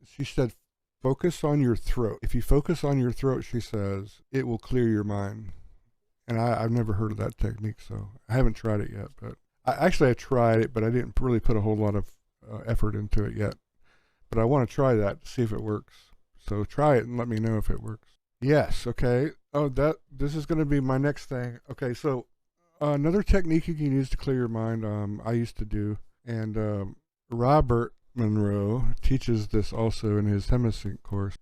She said, focus on your throat. If you focus on your throat, she says, it will clear your mind. And I've never heard of that technique, so I haven't tried it yet. But I tried it, but I didn't really put a whole lot of effort into it yet. But I want to try that to see if it works. So try it and let me know if it works. Yes, okay. Oh, this is going to be my next thing. Okay, so another technique you can use to clear your mind, I used to do, and Robert Monroe teaches this also in his Hemisync course,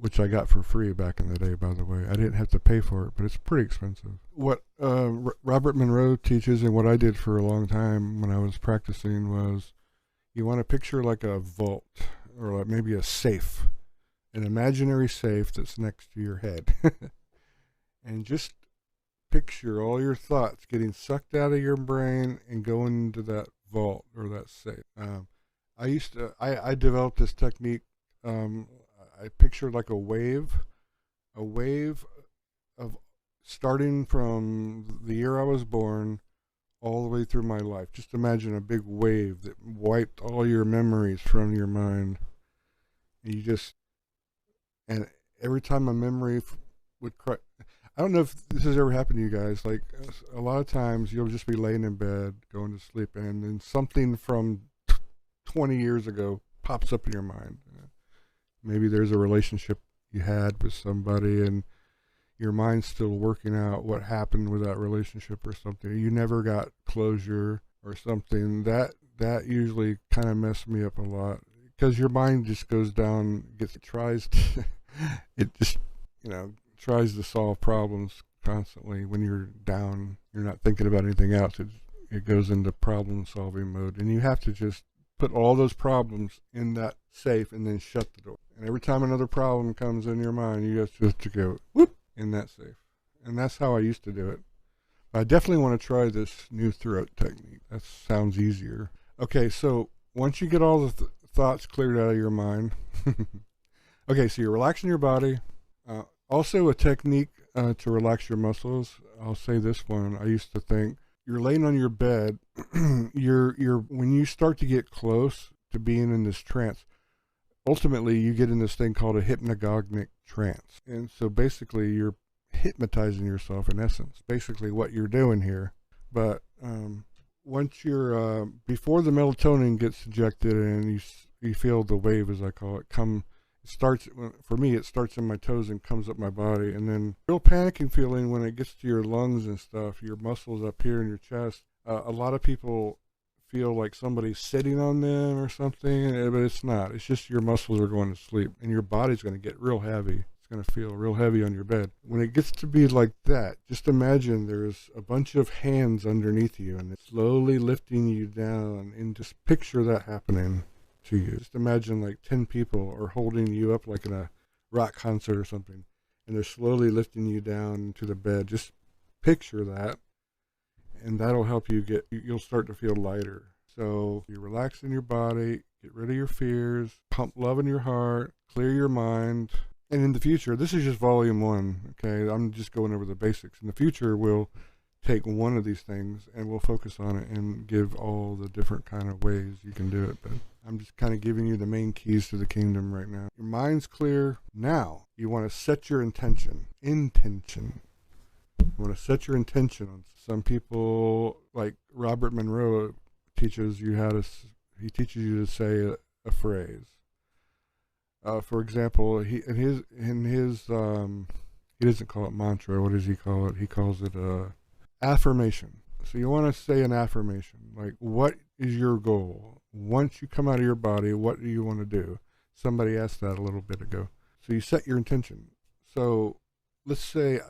which I got for free back in the day, by the way. I didn't have to pay for it, but it's pretty expensive. What Robert Monroe teaches, and what I did for a long time when I was practicing, was you want to picture like a vault, or like maybe a safe, an imaginary safe that's next to your head. And just picture all your thoughts getting sucked out of your brain and going into that vault or that safe. I developed this technique. I pictured like a wave of starting from the year I was born all the way through my life. Just imagine a big wave that wiped all your memories from your mind. And every time a memory would cry. I don't know if this has ever happened to you guys. Like a lot of times you'll just be laying in bed, going to sleep, and then something from 20 years ago pops up in your mind. Maybe there's a relationship you had with somebody and your mind's still working out what happened with that relationship or something. You never got closure or something. That usually kind of messed me up a lot, because your mind just goes down, tries to solve problems constantly. When you're down, you're not thinking about anything else. It goes into problem solving mode, and you have to just put all those problems in that safe and then shut the door. And every time another problem comes in your mind, you have to go whoop in that safe. And that's how I used to do it. But I definitely want to try this new throat technique. That sounds easier. Okay, so once you get all the thoughts cleared out of your mind, okay, so you're relaxing your body. Also a technique to relax your muscles. I'll say this one. I used to think you're laying on your bed. When you start to get close to being in this trance, ultimately you get in this thing called a hypnagogic trance. And so basically you're hypnotizing yourself, in essence, basically what you're doing here. But once you're before the melatonin gets injected and you feel the wave, as I call it, for me it starts in my toes and comes up my body, and then real panicking feeling when it gets to your lungs and stuff, your muscles up here in your chest. A lot of people feel like somebody's sitting on them or something, but it's not. It's just your muscles are going to sleep, and your body's going to get real heavy. It's going to feel real heavy on your bed. When it gets to be like that, just imagine there's a bunch of hands underneath you, and it's slowly lifting you down, and just picture that happening to you. Just imagine like 10 people are holding you up like in a rock concert or something, and they're slowly lifting you down to the bed. Just picture that, and that'll help you you'll start to feel lighter. So you're relaxing your body, get rid of your fears, pump love in your heart, clear your mind. And in the future, this is just volume 1, okay? I'm just going over the basics. In the future, we'll take one of these things and we'll focus on it and give all the different kind of ways you can do it. But I'm just kind of giving you the main keys to the kingdom right now. Your mind's clear. Now, you want to set your intention. Intention. You want to set your intention on. Some people, like Robert Monroe, teaches you he teaches you to say a phrase. For example, he doesn't call it mantra. What does he call it? He calls it affirmation. So you want to say an affirmation, like, what is your goal? Once you come out of your body, what do you want to do? Somebody asked that a little bit ago. So you set your intention. So let's say,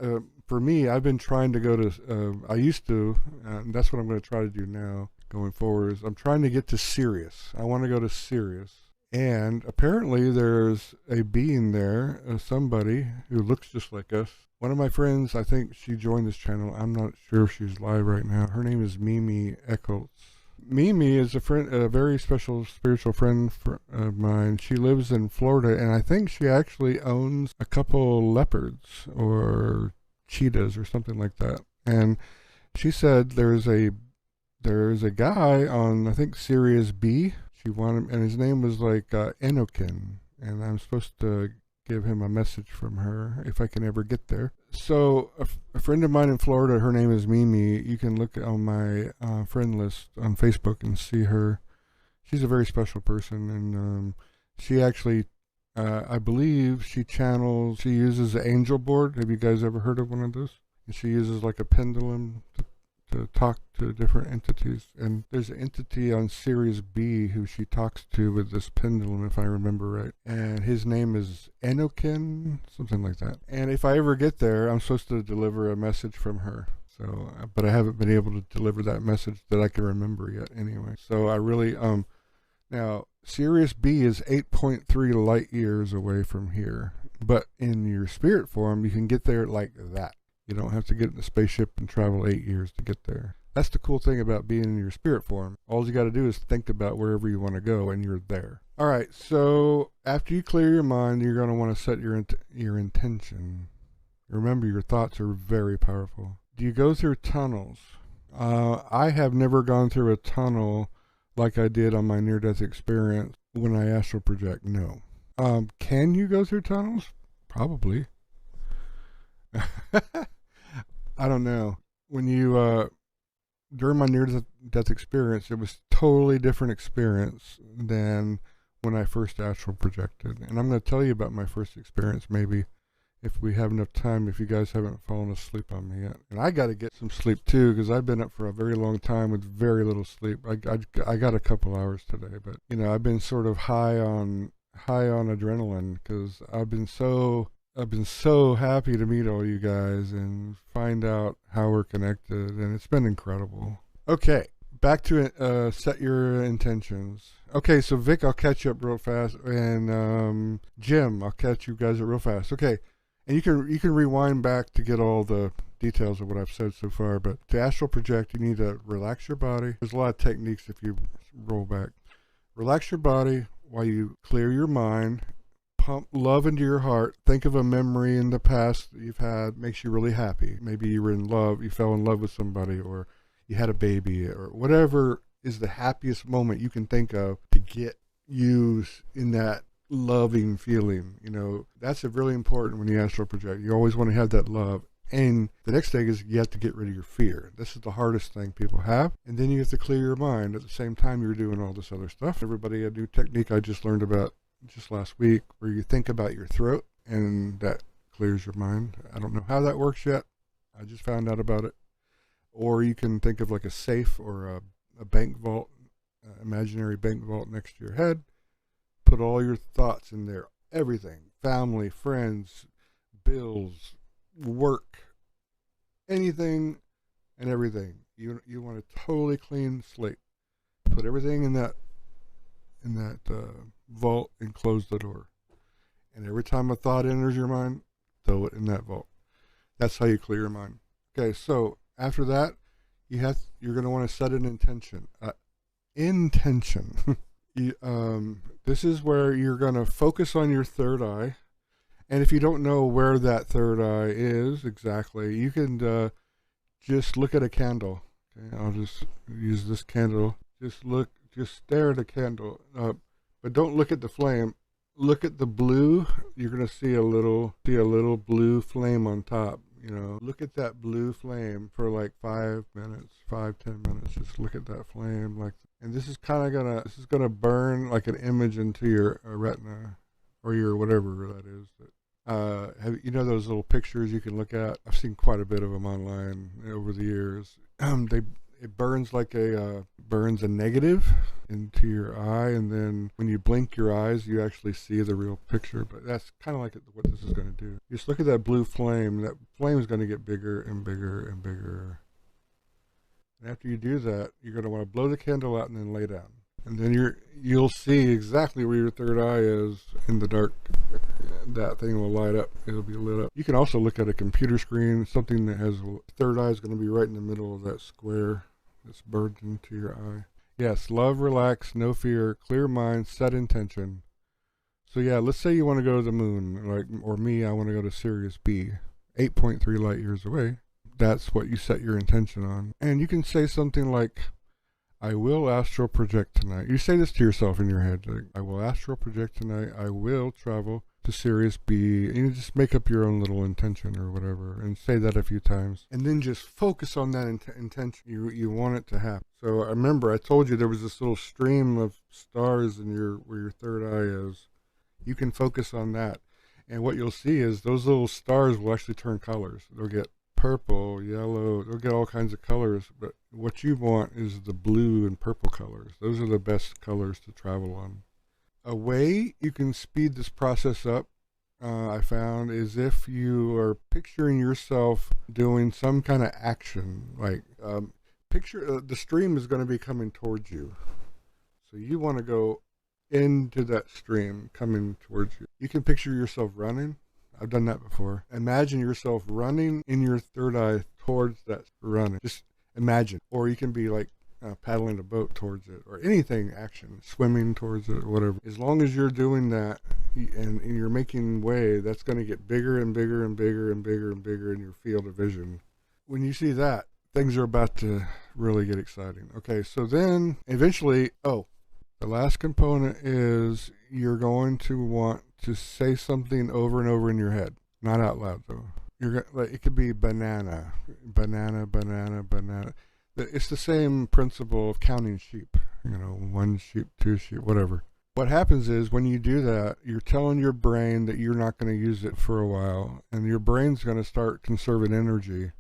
for me, I've been trying to go to, I used to, and that's what I'm going to try to do now going forward, is I'm trying to get to Sirius. I want to go to Sirius. And apparently there's a being there, somebody who looks just like us. One of my friends, I think she joined this channel. I'm not sure if she's live right now. Her name is Mimi Eccles. Mimi is a very special spiritual friend of mine. She lives in Florida, and I think she actually owns a couple leopards or cheetahs or something like that. And she said there's a guy on, I think, Sirius B. She wanted, and his name was like Enokin, and I'm supposed to give him a message from her if I can ever get there. So a friend of mine in Florida, her name is Mimi. You can look on my friend list on Facebook and see her. She's a very special person, and she actually, I believe she uses the angel board. Have you guys ever heard of one of those? And she uses like a pendulum to talk to different entities, and there's an entity on Sirius B who she talks to with this pendulum, if I remember right, and his name is Enokin, something like that. And if I ever get there, I'm supposed to deliver a message from her. So, but I haven't been able to deliver that message that I can remember yet anyway. So I really, now Sirius B is 8.3 light years away from here, but in your spirit form, you can get there like that. You don't have to get in a spaceship and travel 8 years to get there. That's the cool thing about being in your spirit form. All you got to do is think about wherever you want to go, and you're there. All right, so after you clear your mind, you're going to want to set your intention. Remember, your thoughts are very powerful. Do you go through tunnels? I have never gone through a tunnel like I did on my near-death experience when I astral project. No. Can you go through tunnels? Probably. I don't know. When you, during my near-death experience, it was totally different experience than when I first astral projected. And I'm going to tell you about my first experience, maybe, if we have enough time, if you guys haven't fallen asleep on me yet. And I got to get some sleep, too, because I've been up for a very long time with very little sleep. I got a couple hours today, but, you know, I've been sort of high on adrenaline, because I've been so happy to meet all you guys and find out how we're connected, and it's been incredible. Okay, back to set your intentions. Okay, so Vic, I'll catch you up real fast, and Jim, I'll catch you guys up real fast. Okay, and you can rewind back to get all the details of what I've said so far, but to astral project, you need to relax your body. There's a lot of techniques if you roll back. Relax your body while you clear your mind. Pump love into your heart. Think of a memory in the past that you've had, makes you really happy. Maybe you were in love, you fell in love with somebody, or you had a baby, or whatever is the happiest moment you can think of to get you in that loving feeling. You know, that's really important when you astral project. You always want to have that love. And the next thing is you have to get rid of your fear. This is the hardest thing people have. And then you have to clear your mind. At the same time, you're doing all this other stuff. Everybody, a new technique I just learned about just last week, where you think about your throat, and that clears your mind. I don't know how that works yet. I just found out about it. Or you can think of like a safe or a bank vault, imaginary bank vault next to your head. Put all your thoughts in there. Everything. Family, friends, bills, work, anything and everything. You want a totally clean slate. Put everything in that vault and close the door. And every time a thought enters your mind, throw it in that vault. That's how you clear your mind. Okay, so after that, you're going to want to set an intention. Intention. This is where you're going to focus on your third eye, And if you don't know where that third eye is exactly, you can just look at a candle. Okay, I'll just use this candle. Just stare at a candle, but don't look at the flame. Look at the blue. You're gonna see a little blue flame on top. You know, look at that blue flame for like 5 minutes, 10 minutes. Just look at that flame, like, and this is gonna burn like an image into your retina, or your whatever that is. You know those little pictures you can look at? I've seen quite a bit of them online over the years. It burns like burns a negative into your eye, and then when you blink your eyes, you actually see the real picture. But that's kind of like what this is going to do. Just look at that blue flame. That flame is going to get bigger and bigger and bigger. And after you do that, you're going to want to blow the candle out and then lay down. And then you'll see exactly where your third eye is in the dark. That thing will light up. It'll be lit up. You can also look at a computer screen. Something that has third eye is going to be right in the middle of that square that's burned into your eye. Yes, love, relax, no fear, clear mind, set intention. So yeah, let's say you want to go to the moon, like, or me, I want to go to Sirius B, 8.3 light years away. That's what you set your intention on. And you can say something like, I will astral project tonight. You say this to yourself in your head, like, I will astral project tonight. I will travel to Sirius B. And you just make up your own little intention or whatever, and say that a few times, and then just focus on that intention. You want it to happen. So I remember I told you there was this little stream of stars in where your third eye is. You can focus on that, and what you'll see is those little stars will actually turn colors. They'll get purple, yellow, they'll get all kinds of colors, but what you want is the blue and purple colors. Those are the best colors to travel on. A way you can speed this process up, I found, is if you are picturing yourself doing some kind of action. Like, picture the stream is going to be coming towards you. So you want to go into that stream coming towards you. You can picture yourself running. I've done that before. Imagine yourself running in your third eye towards that running. Just imagine. Or you can be like paddling a boat towards it, or anything action, swimming towards it, or whatever. As long as you're doing that and you're making way, that's going to get bigger and bigger and bigger and bigger and bigger in your field of vision. When you see that, things are about to really get exciting. Okay, so then eventually, the last component is you're going to want to say something over and over in your head, not out loud though. It could be banana, banana, banana, banana. It's the same principle of counting sheep, you know, 1 sheep, 2 sheep, whatever. What happens is when you do that, you're telling your brain that you're not going to use it for a while, and your brain's going to start conserving energy,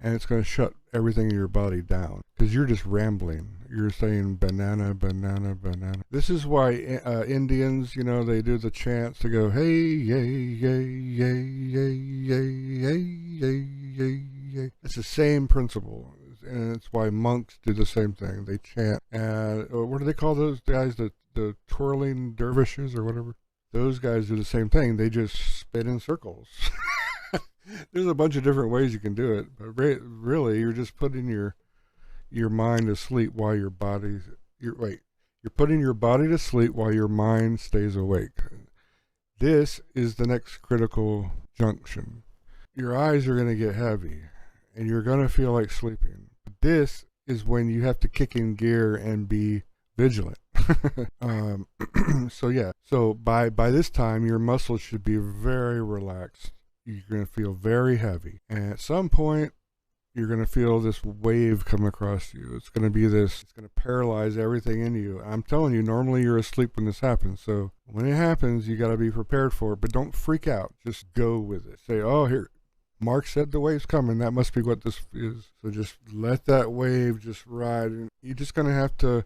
and it's going to shut everything in your body down because you're just rambling. You're saying banana, banana, banana. This is why Indians, you know, they do the chants to go, hey, yay, yay, yay, yay, yay, yay, yay, yay, yay. It's the same principle. And it's why monks do the same thing. They chant. And what do they call those guys? The twirling dervishes or whatever? Those guys do the same thing. They just spin in circles. There's a bunch of different ways you can do it. But really, you're just putting your mind to sleep while your body... You're putting your body to sleep while your mind stays awake. This is the next critical junction. Your eyes are going to get heavy, and you're going to feel like sleeping. This is when you have to kick in gear and be vigilant. So by this time, your muscles should be very relaxed. You're going to feel very heavy. And at some point, you're going to feel this wave come across you. It's going to paralyze everything in you. I'm telling you, normally you're asleep when this happens. So when it happens, you got to be prepared for it. But don't freak out. Just go with it. Say, oh, here. Mark said the wave's coming. That must be what this is. So just let that wave just ride. And you're just going to have to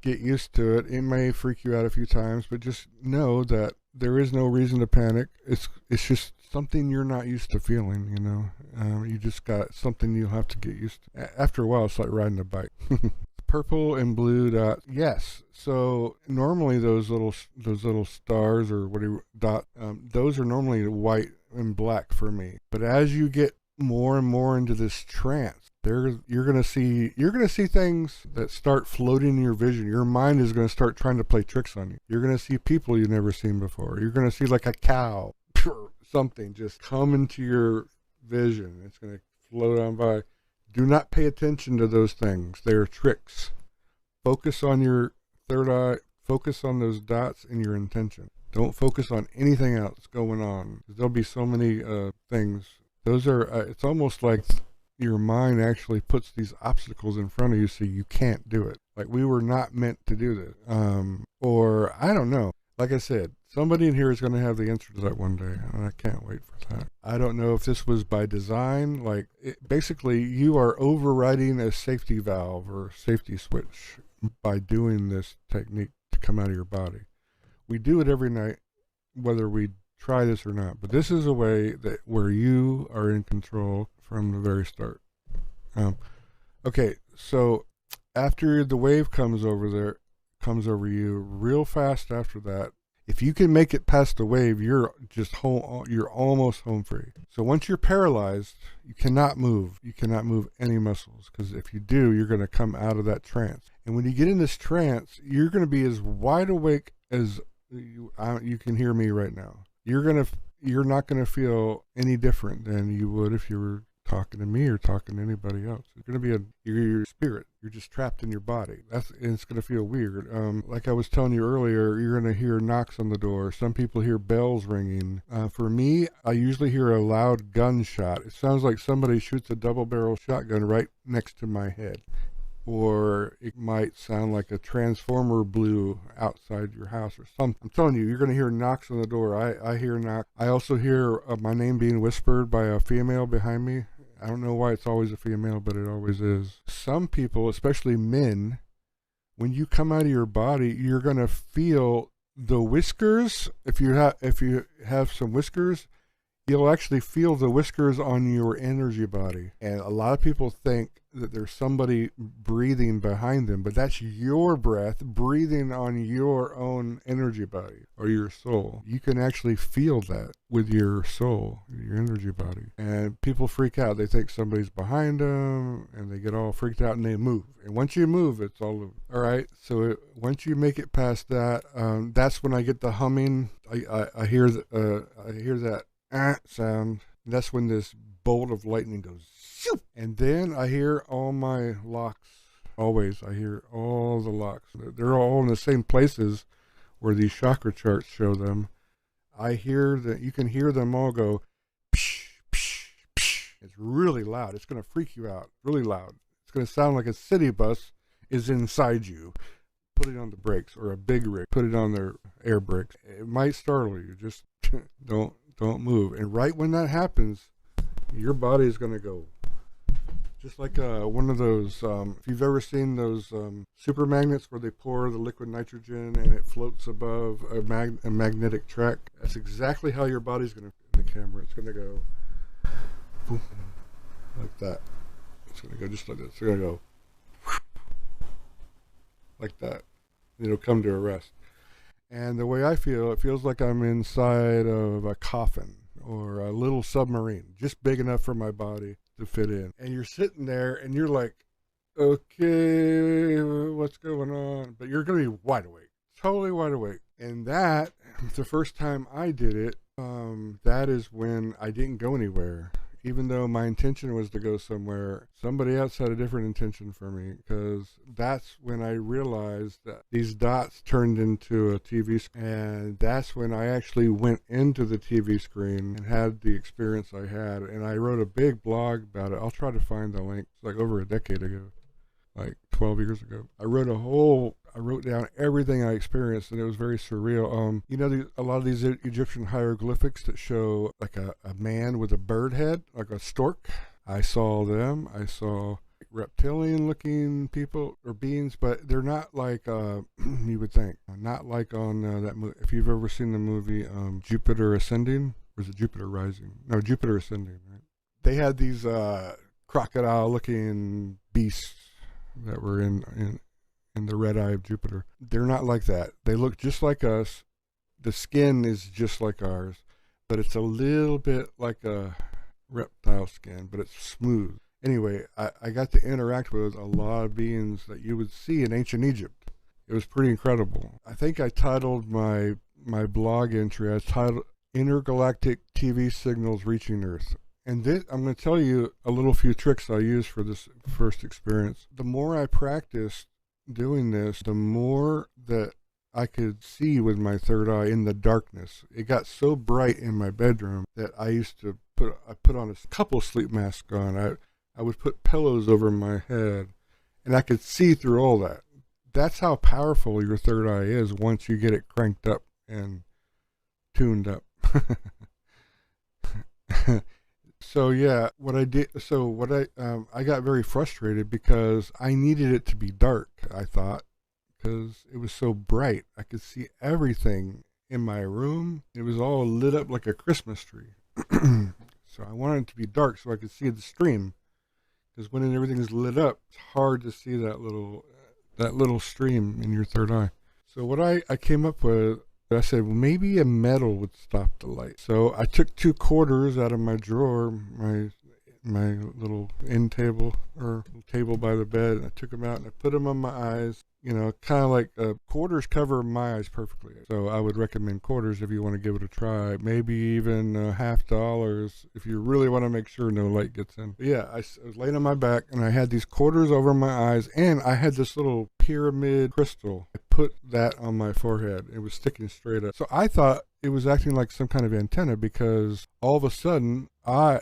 get used to it. It may freak you out a few times, but just know that there is no reason to panic. It's just something you're not used to feeling, you know. You just got something you'll have to get used to. After a while, it's like riding a bike. Purple and blue dot. Yes. So normally those little stars or whatever dot, those are normally white and black for me. But as you get more and more into this trance, you're gonna see things that start floating in your vision. Your mind is gonna start trying to play tricks on you. You're gonna see people you've never seen before. You're gonna see like a cow something just come into your vision. It's going to float on by. Do not pay attention to those things. They are tricks. Focus on your third eye. Focus on those dots in your intention. Don't focus on anything else going on. There'll be so many things. Those are, it's almost like your mind actually puts these obstacles in front of you so you can't do it. Like we were not meant to do this. Or I don't know. Like I said, somebody in here is going to have the answer to that one day, and I can't wait for that. I don't know if this was by design. Like, basically, you are overriding a safety valve or safety switch by doing this technique to come out of your body. We do it every night, whether we try this or not. But this is a way that where you are in control from the very start. Okay, so after the wave comes over you real fast after that, if you can make it past the wave, you're just home, you're almost home free. So once you're paralyzed, you cannot move. You cannot move any muscles, because if you do, you're going to come out of that trance. And when you get in this trance, you're going to be as wide awake as you can hear me right now. You're not going to feel any different than you would if you were talking to me or talking to anybody else. It's going to be your spirit. You're just trapped in your body. And it's going to feel weird. Like I was telling you earlier, you're going to hear knocks on the door. Some people hear bells ringing. For me, I usually hear a loud gunshot. It sounds like somebody shoots a double-barrel shotgun right next to my head. Or it might sound like a transformer blew outside your house or something. I'm telling you, you're going to hear knocks on the door. I hear knocks. I also hear my name being whispered by a female behind me. I don't know why it's always a female, but it always is. Some people, especially men, when you come out of your body, you're going to feel the whiskers. If you have some whiskers, you'll actually feel the whiskers on your energy body. And a lot of people think that there's somebody breathing behind them, but that's your breath breathing on your own energy body or your soul. You can actually feel that with your soul, your energy body. And people freak out. They think somebody's behind them, and they get all freaked out and they move. And once you move, it's all over. All right, so once you make it past that, that's when I get the humming. I hear that sound. That's when this bolt of lightning goes, and then I hear all my locks. Always, I hear all the locks. They're all in the same places where these chakra charts show them. I hear that you can hear them all go, psh, psh, psh. It's really loud. It's going to freak you out. Really loud. It's going to sound like a city bus is inside you. Put it on the brakes, or a big rig. Put it on their air brakes. It might startle you. Just don't move. And right when that happens, your body is going to go. Just like one of those, if you've ever seen those super magnets where they pour the liquid nitrogen and it floats above a magnetic track, that's exactly how your body's going to, in the camera, it's going to go boom, like that. It's going to go just like this. It's going to go like that. It'll come to a rest. And the way I feel, it feels like I'm inside of a coffin or a little submarine, just big enough for my body to fit in. And you're sitting there and you're like, okay, what's going on? But you're going to be wide awake, totally wide awake. And that, the first time I did it, that is when I didn't go anywhere. Even though my intention was to go somewhere, somebody else had a different intention for me, because that's when I realized that these dots turned into a TV screen. And that's when I actually went into the TV screen and had the experience I had. And I wrote a big blog about it. I'll try to find the link. It's like over a decade ago, like 12 years ago. I wrote down everything I experienced, and it was very surreal. You know, a lot of these Egyptian hieroglyphics that show like a man with a bird head, like a stork. I saw them. I saw reptilian-looking people or beings, but they're not like you would think. Not like on that movie. If you've ever seen the movie Jupiter Ascending, or is it Jupiter Rising? No, Jupiter Ascending. Right? They had these crocodile-looking beasts that were in the red eye of Jupiter. They're not like that. They look just like us. The skin is just like ours, but it's a little bit like a reptile skin, but it's smooth. Anyway, I got to interact with a lot of beings that you would see in ancient Egypt. It was pretty incredible. I think I titled my blog entry, intergalactic TV signals reaching Earth. And this, I'm going to tell you a little few tricks I used for this first experience. The more I practiced doing this, the more that I could see with my third eye in the darkness. It got so bright in my bedroom that I used to put on a couple sleep masks on. I would put pillows over my head, and I could see through all that. That's how powerful your third eye is once you get it cranked up and tuned up. So yeah, what I did, I got very frustrated because I needed it to be dark, I thought, because it was so bright. I could see everything in my room. It was all lit up like a Christmas tree. So I wanted it to be dark so I could see the stream, because when everything is lit up, it's hard to see that little stream in your third eye. So what I came up with, I said, well, maybe a metal would stop the light. So I took 2 quarters out of my drawer, my little end table or table by the bed, and I took them out and I put them on my eyes. You know, kind of like quarters cover my eyes perfectly. So I would recommend quarters if you want to give it a try. Maybe even $50 if you really want to make sure no light gets in. But yeah, I was laying on my back and I had these quarters over my eyes, and I had this little pyramid crystal. I put that on my forehead. It was sticking straight up. So I thought it was acting like some kind of antenna, because all of a sudden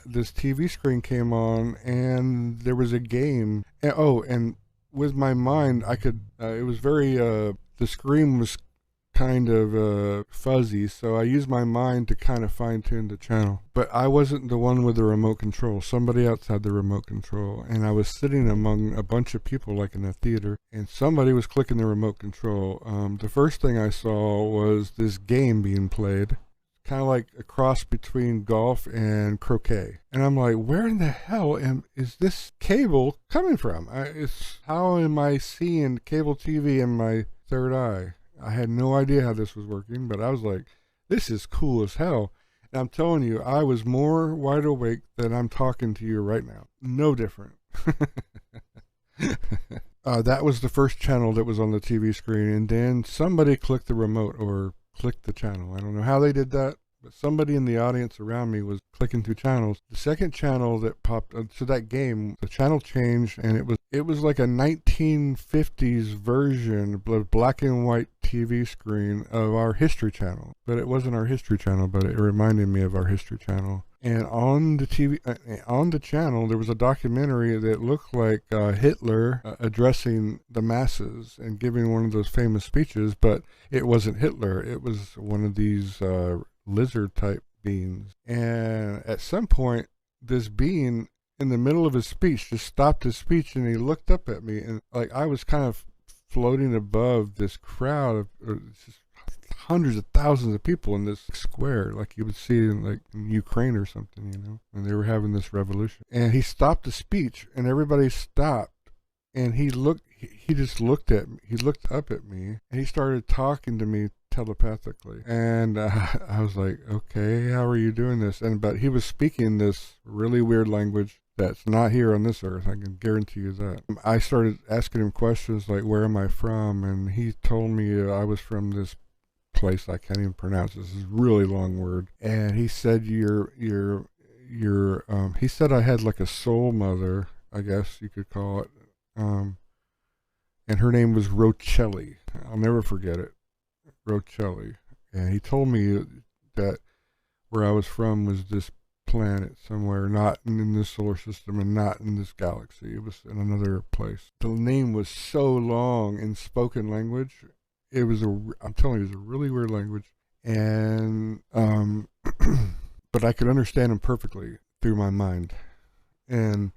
this TV screen came on and there was a game. And with my mind, I could, it was very, the screen was kind of fuzzy, so I used my mind to kind of fine tune the channel. But I wasn't the one with the remote control. Somebody else had the remote control, and I was sitting among a bunch of people like in a theater, and somebody was clicking the remote control. The first thing I saw was this game being played, kind of like a cross between golf and croquet. And I'm like, where in the hell is this cable coming from? How am I seeing cable TV in my third eye? I had no idea how this was working, but I was like, this is cool as hell. And I'm telling you, I was more wide awake than I'm talking to you right now. No different. That was the first channel that was on the TV screen, and then somebody clicked the remote or clicked the channel. I don't know how they did that, but somebody in the audience around me was clicking through channels. The second channel that popped, so that game, the channel changed, and it was like a 1950s version, black and white TV screen of our History Channel. But it wasn't our History Channel, but it reminded me of our History Channel. And on the TV, on the channel, there was a documentary that looked like Hitler addressing the masses and giving one of those famous speeches, but it wasn't Hitler. It was one of these lizard type beings. And at some point, this being in the middle of his speech just stopped his speech, and he looked up at me, and like I was kind of floating above this crowd of hundreds of thousands of people in this square, like you would see in like in Ukraine or something, you know, and they were having this revolution. And he stopped the speech, and everybody stopped, and he just looked at me. He looked up at me, and he started talking to me telepathically. And I was like, okay, how are you doing this? But he was speaking this really weird language that's not here on this earth. I can guarantee you that. I started asking him questions like, where am I from? And he told me I was from this place I can't even pronounce. This is a really long word. And he said he said I had like a soul mother, I guess you could call it. And her name was Rocelli. I'll never forget it. Rocelli. And he told me that where I was from was this planet somewhere, not in this solar system and not in this galaxy. It was in another place. The name was so long in spoken language. It was I'm telling you, it was a really weird language. And, but I could understand him perfectly through my mind. And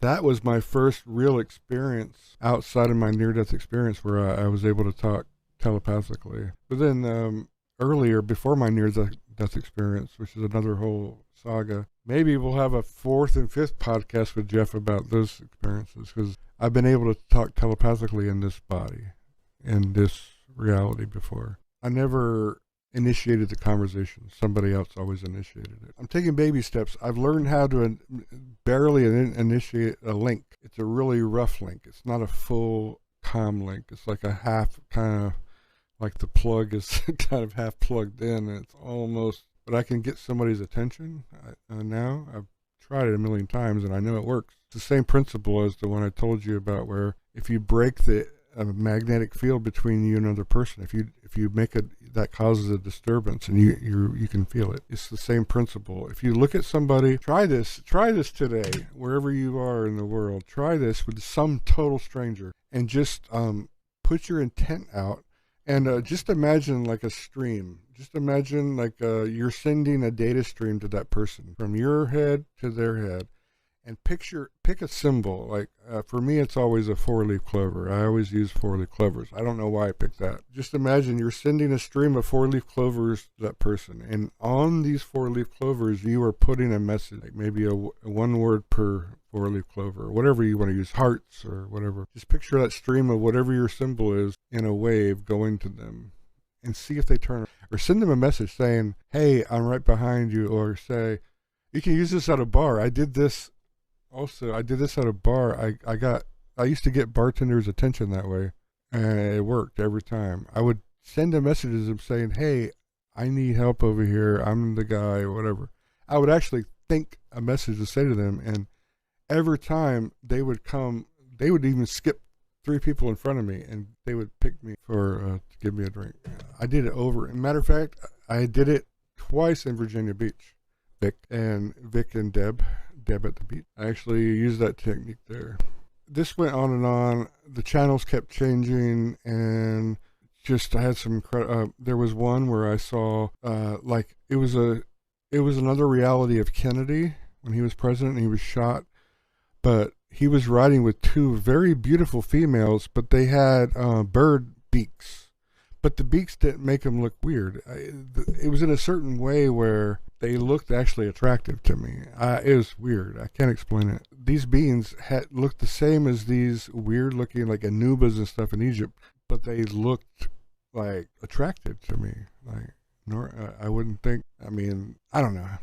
that was my first real experience outside of my near-death experience where I was able to talk telepathically. But then earlier, before my near-death experience, which is another whole saga, maybe we'll have a 4th and 5th podcast with Jeff about those experiences, because I've been able to talk telepathically in this body, in this reality before. I never initiated the conversation. Somebody else always initiated it. I'm taking baby steps. I've learned how to barely initiate a link. It's a really rough link. It's not a full com link. It's like a half, kind of like the plug is kind of half plugged in, and it's almost but I can get somebody's attention now. I've tried it a million times, and I know it works. It's the same principle as the one I told you about, where if you break the magnetic field between you and another person, if you make it, that causes a disturbance, and you can feel it. It's the same principle. If you look at somebody, try this today, wherever you are in the world. Try this with some total stranger, and just put your intent out, and just imagine like a stream. Just imagine like you're sending a data stream to that person from your head to their head. And pick a symbol. Like for me, it's always a 4-leaf clover. I always use 4-leaf clovers. I don't know why I picked that. Just imagine you're sending a stream of 4-leaf clovers to that person, and on these 4-leaf clovers, you are putting a message, like maybe a 1 word per 4-leaf clover, or whatever you want to use, hearts or whatever. Just picture that stream of whatever your symbol is in a wave going to them, and see if they turn, or send them a message saying, "Hey, I'm right behind you," or say, "You can use this at a bar. I did this." Also, I did this at a bar. I used to get bartenders' attention that way, and it worked every time. I would send them messages of saying, "Hey, I need help over here. I'm the guy," or whatever. I would actually think a message to say to them, and every time they would come, they would even skip 3 people in front of me, and they would pick me to give me a drink. I did it over. As a matter of fact, I did it twice in Virginia Beach. Vic and Deb at the beach. I actually used that technique there. This went on and on. The channels kept changing, and just I had some there was one where I saw like it was another reality of Kennedy when he was president and he was shot, but he was riding with 2 very beautiful females, but they had bird beaks, but the beaks didn't make them look weird. It was in a certain way where they looked actually attractive to me. It was weird. I can't explain it. These beings looked the same as these weird looking like Anubas and stuff in Egypt, but they looked like attractive to me. Like, I wouldn't think, I mean, I don't know.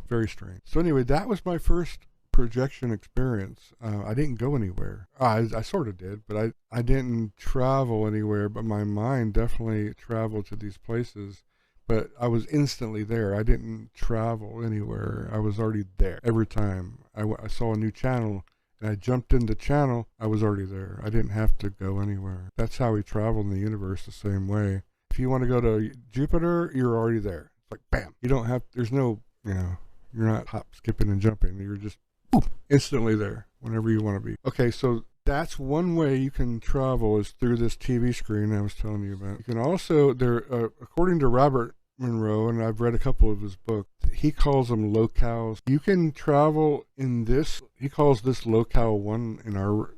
Very strange. So anyway, that was my first projection experience. I didn't go anywhere. I sort of did, but I didn't travel anywhere, but my mind definitely traveled to these places. But I was instantly there. I didn't travel anywhere. I was already there. Every time I saw a new channel and I jumped in the channel, I was already there. I didn't have to go anywhere. That's how we travel in the universe, the same way. If you want to go to Jupiter, you're already there. It's like, bam. You don't have, there's no, you're not hop, skipping, and jumping. You're just boom, instantly there whenever you want to be. Okay, so that's one way you can travel, is through this TV screen I was telling you about. You can also, according to Robert Monroe, and I've read a couple of his books, he calls them locales. You can travel in this, he calls this locale 1 in our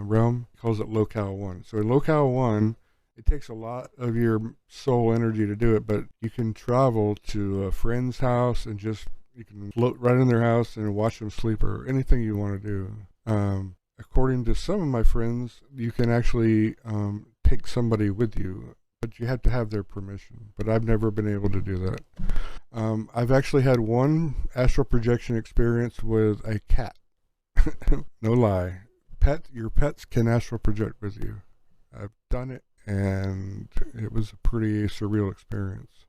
realm. He calls it locale 1. So in locale 1, it takes a lot of your soul energy to do it, but you can travel to a friend's house and just, you can float right in their house and watch them sleep, or anything you want to do. According to some of my friends, you can actually take somebody with you, but you have to have their permission. But I've never been able to do that. I've actually had one astral projection experience with a cat. No lie. Your pets can astral project with you. I've done it, and it was a pretty surreal experience.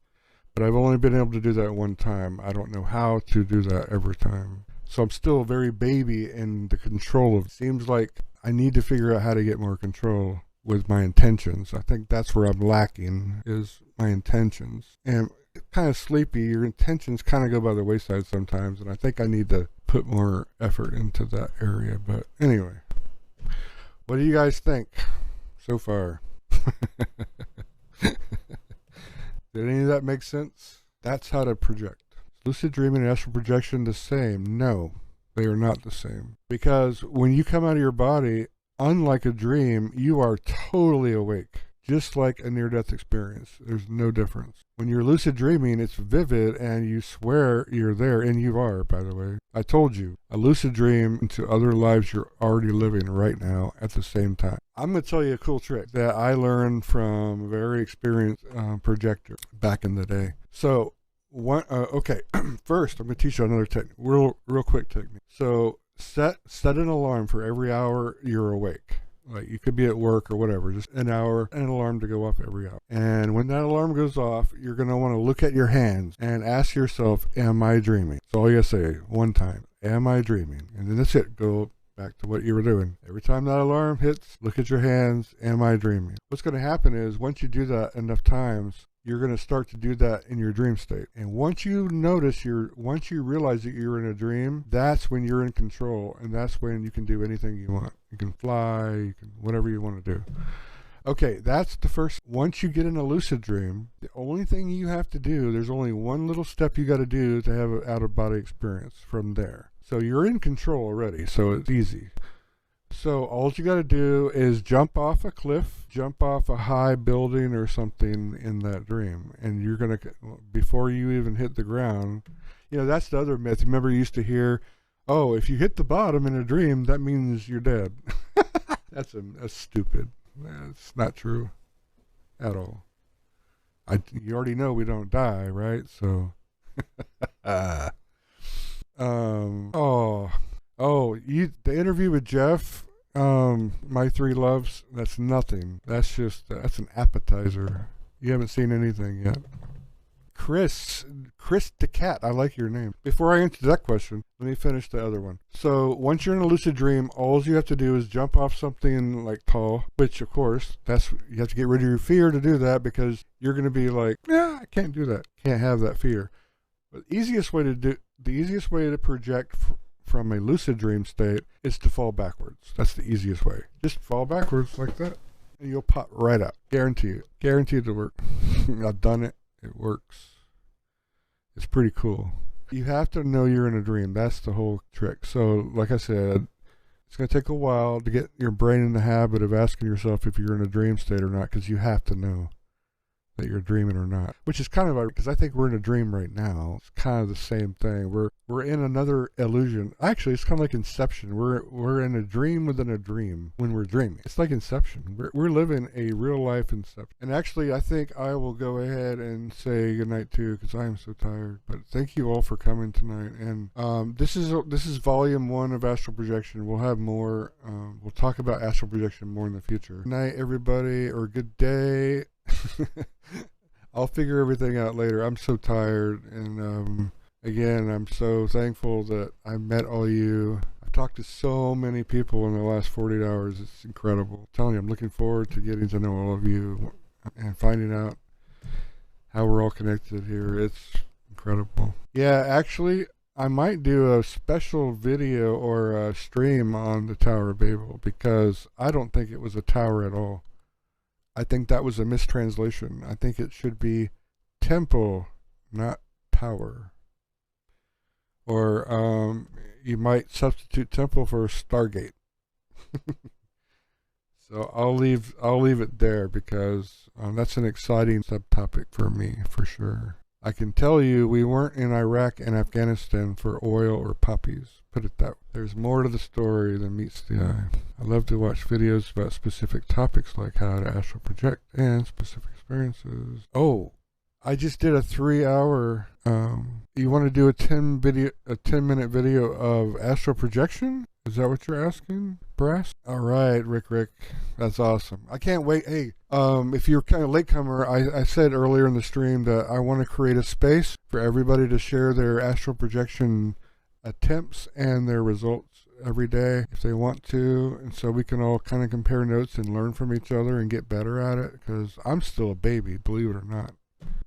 But I've only been able to do that one time. I don't know how to do that every time. So I'm still very baby in the control of it. Seems like I need to figure out how to get more control with my intentions. I think that's where I'm lacking, is my intentions. And kind of sleepy, your intentions kind of go by the wayside sometimes, and I think I need to put more effort into that area. But anyway, what do you guys think so far? Did any of that make sense? That's how to project. Lucid dreaming and astral projection the same? No, they are not the same. Because when you come out of your body, unlike a dream, you are totally awake, just like a near-death experience. There's no difference. When you're lucid dreaming, it's vivid and you swear you're there, and you are, by the way. I told you, a lucid dream into other lives you're already living right now at the same time. I'm going to tell you a cool trick that I learned from a very experienced projector back in the day. So, okay, first I'm going to teach you another technique, real quick technique. So set an alarm for every hour you're awake. Like you could be at work or whatever, just an hour, an alarm to go off every hour. And when that alarm goes off, you're going to want to look at your hands and ask yourself, am I dreaming? So all you gotta say one time, am I dreaming? And then that's it. Go back to what you were doing. Every time that alarm hits, look at your hands, am I dreaming? What's going to happen is once you do that enough times, you're going to start to do that in your dream state. And once you once you realize that you're in a dream, that's when you're in control. And that's when you can do anything you want. You can fly, you can, whatever you want to do. Okay, that's the first. Once you get in a lucid dream, the only thing you have to do, there's only one little step you got to do to have an out-of-body experience from there. So you're in control already, so it's easy. So all you got to do is jump off a cliff, jump off a high building or something in that dream. And you're going to, before you even hit the ground, you know, that's the other myth. Remember you used to hear, oh, if you hit the bottom in a dream, that means you're dead. That's stupid. That's not true at all. You already know we don't die, right? So, the interview with Jeff, My Three Loves, that's nothing. That's an appetizer. You haven't seen anything yet. Chris the cat, I like your name. Before I answer that question, let me finish the other one. So once you're in a lucid dream, all you have to do is jump off something like tall, which of course, you have to get rid of your fear to do that, because you're going to be like, yeah, I can't do that. Can't have that fear. But the easiest way to project from a lucid dream state is to fall backwards. That's the easiest way. Just fall backwards like that, and you'll pop right up. Guarantee it. Guaranteed to work. I've done it. It works. It's pretty cool. You have to know you're in a dream. That's the whole trick. So, like I said, it's going to take a while to get your brain in the habit of asking yourself if you're in a dream state or not, because you have to know that you're dreaming or not, which is kind of ironic, because I think we're in a dream right now. It's kind of the same thing. We're in another illusion. Actually, it's kind of like Inception. We're in a dream within a dream when we're dreaming. It's like Inception. We're living a real life Inception. And actually, I think I will go ahead and say goodnight too, because I am so tired. But thank you all for coming tonight. And this is volume 1 of Astral Projection. We'll have more. We'll talk about Astral Projection more in the future. Good night, everybody, or good day. I'll figure everything out later. I'm so tired, and again, I'm so thankful that I met all you. I've talked to so many people in the last 48 hours. It's incredible. I'm telling you, I'm looking forward to getting to know all of you and finding out how we're all connected here. It's incredible. Yeah, actually, I might do a special video or a stream on the Tower of Babel, because I don't think it was a tower at all. I think that was a mistranslation. I think it should be temple, not tower. Or you might substitute temple for Stargate. So I'll leave it there, because that's an exciting subtopic for me, for sure. I can tell you we weren't in Iraq and Afghanistan for oil or puppies. Put it that way. There's more to the story than meets the eye. I love to watch videos about specific topics like how to astral project and specific experiences. Oh, I just did a 3-hour. You want to do a 10-minute video of astral projection? Is that what you're asking, Brass? All right, Rick. That's awesome. I can't wait. Hey, if you're kind of latecomer, I said earlier in the stream that I want to create a space for everybody to share their astral projection attempts and their results every day if they want to, and so we can all kind of compare notes and learn from each other and get better at it, because I'm still a baby, believe it or not,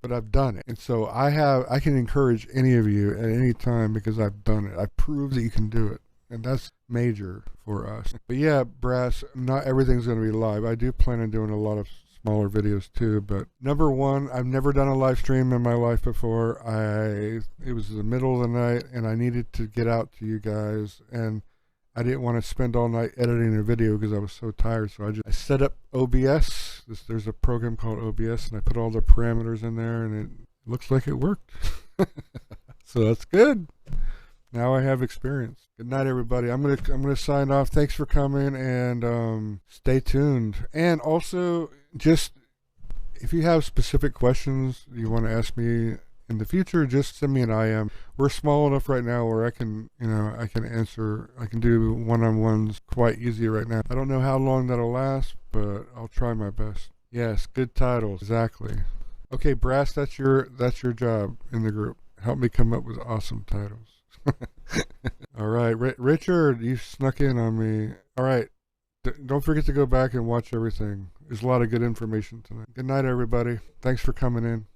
but I've done it. And so I can encourage any of you at any time, because I've done it. I've proved that you can do it, and that's major for us. But yeah, Brass, not everything's going to be live. I do plan on doing a lot of smaller videos too, but number one, I've never done a live stream in my life before. It was the middle of the night, and I needed to get out to you guys, and I didn't want to spend all night editing a video because I was so tired. So I set up OBS. There's a program called OBS, and I put all the parameters in there, and it looks like it worked. So that's good. Now I have experience. Good night, everybody. I'm gonna sign off. Thanks for coming, and stay tuned. And also, just if you have specific questions you want to ask me in the future, just send me an IM. We're small enough right now where I can, I can do one-on-ones quite easy right now. I don't know how long that'll last, but I'll try my best. Yes, good titles, exactly. Okay, Brass, that's your job in the group. Help me come up with awesome titles. All right, Richard, you snuck in on me. All right, don't forget to go back and watch everything. There's a lot of good information tonight. Good night, everybody. Thanks for coming in.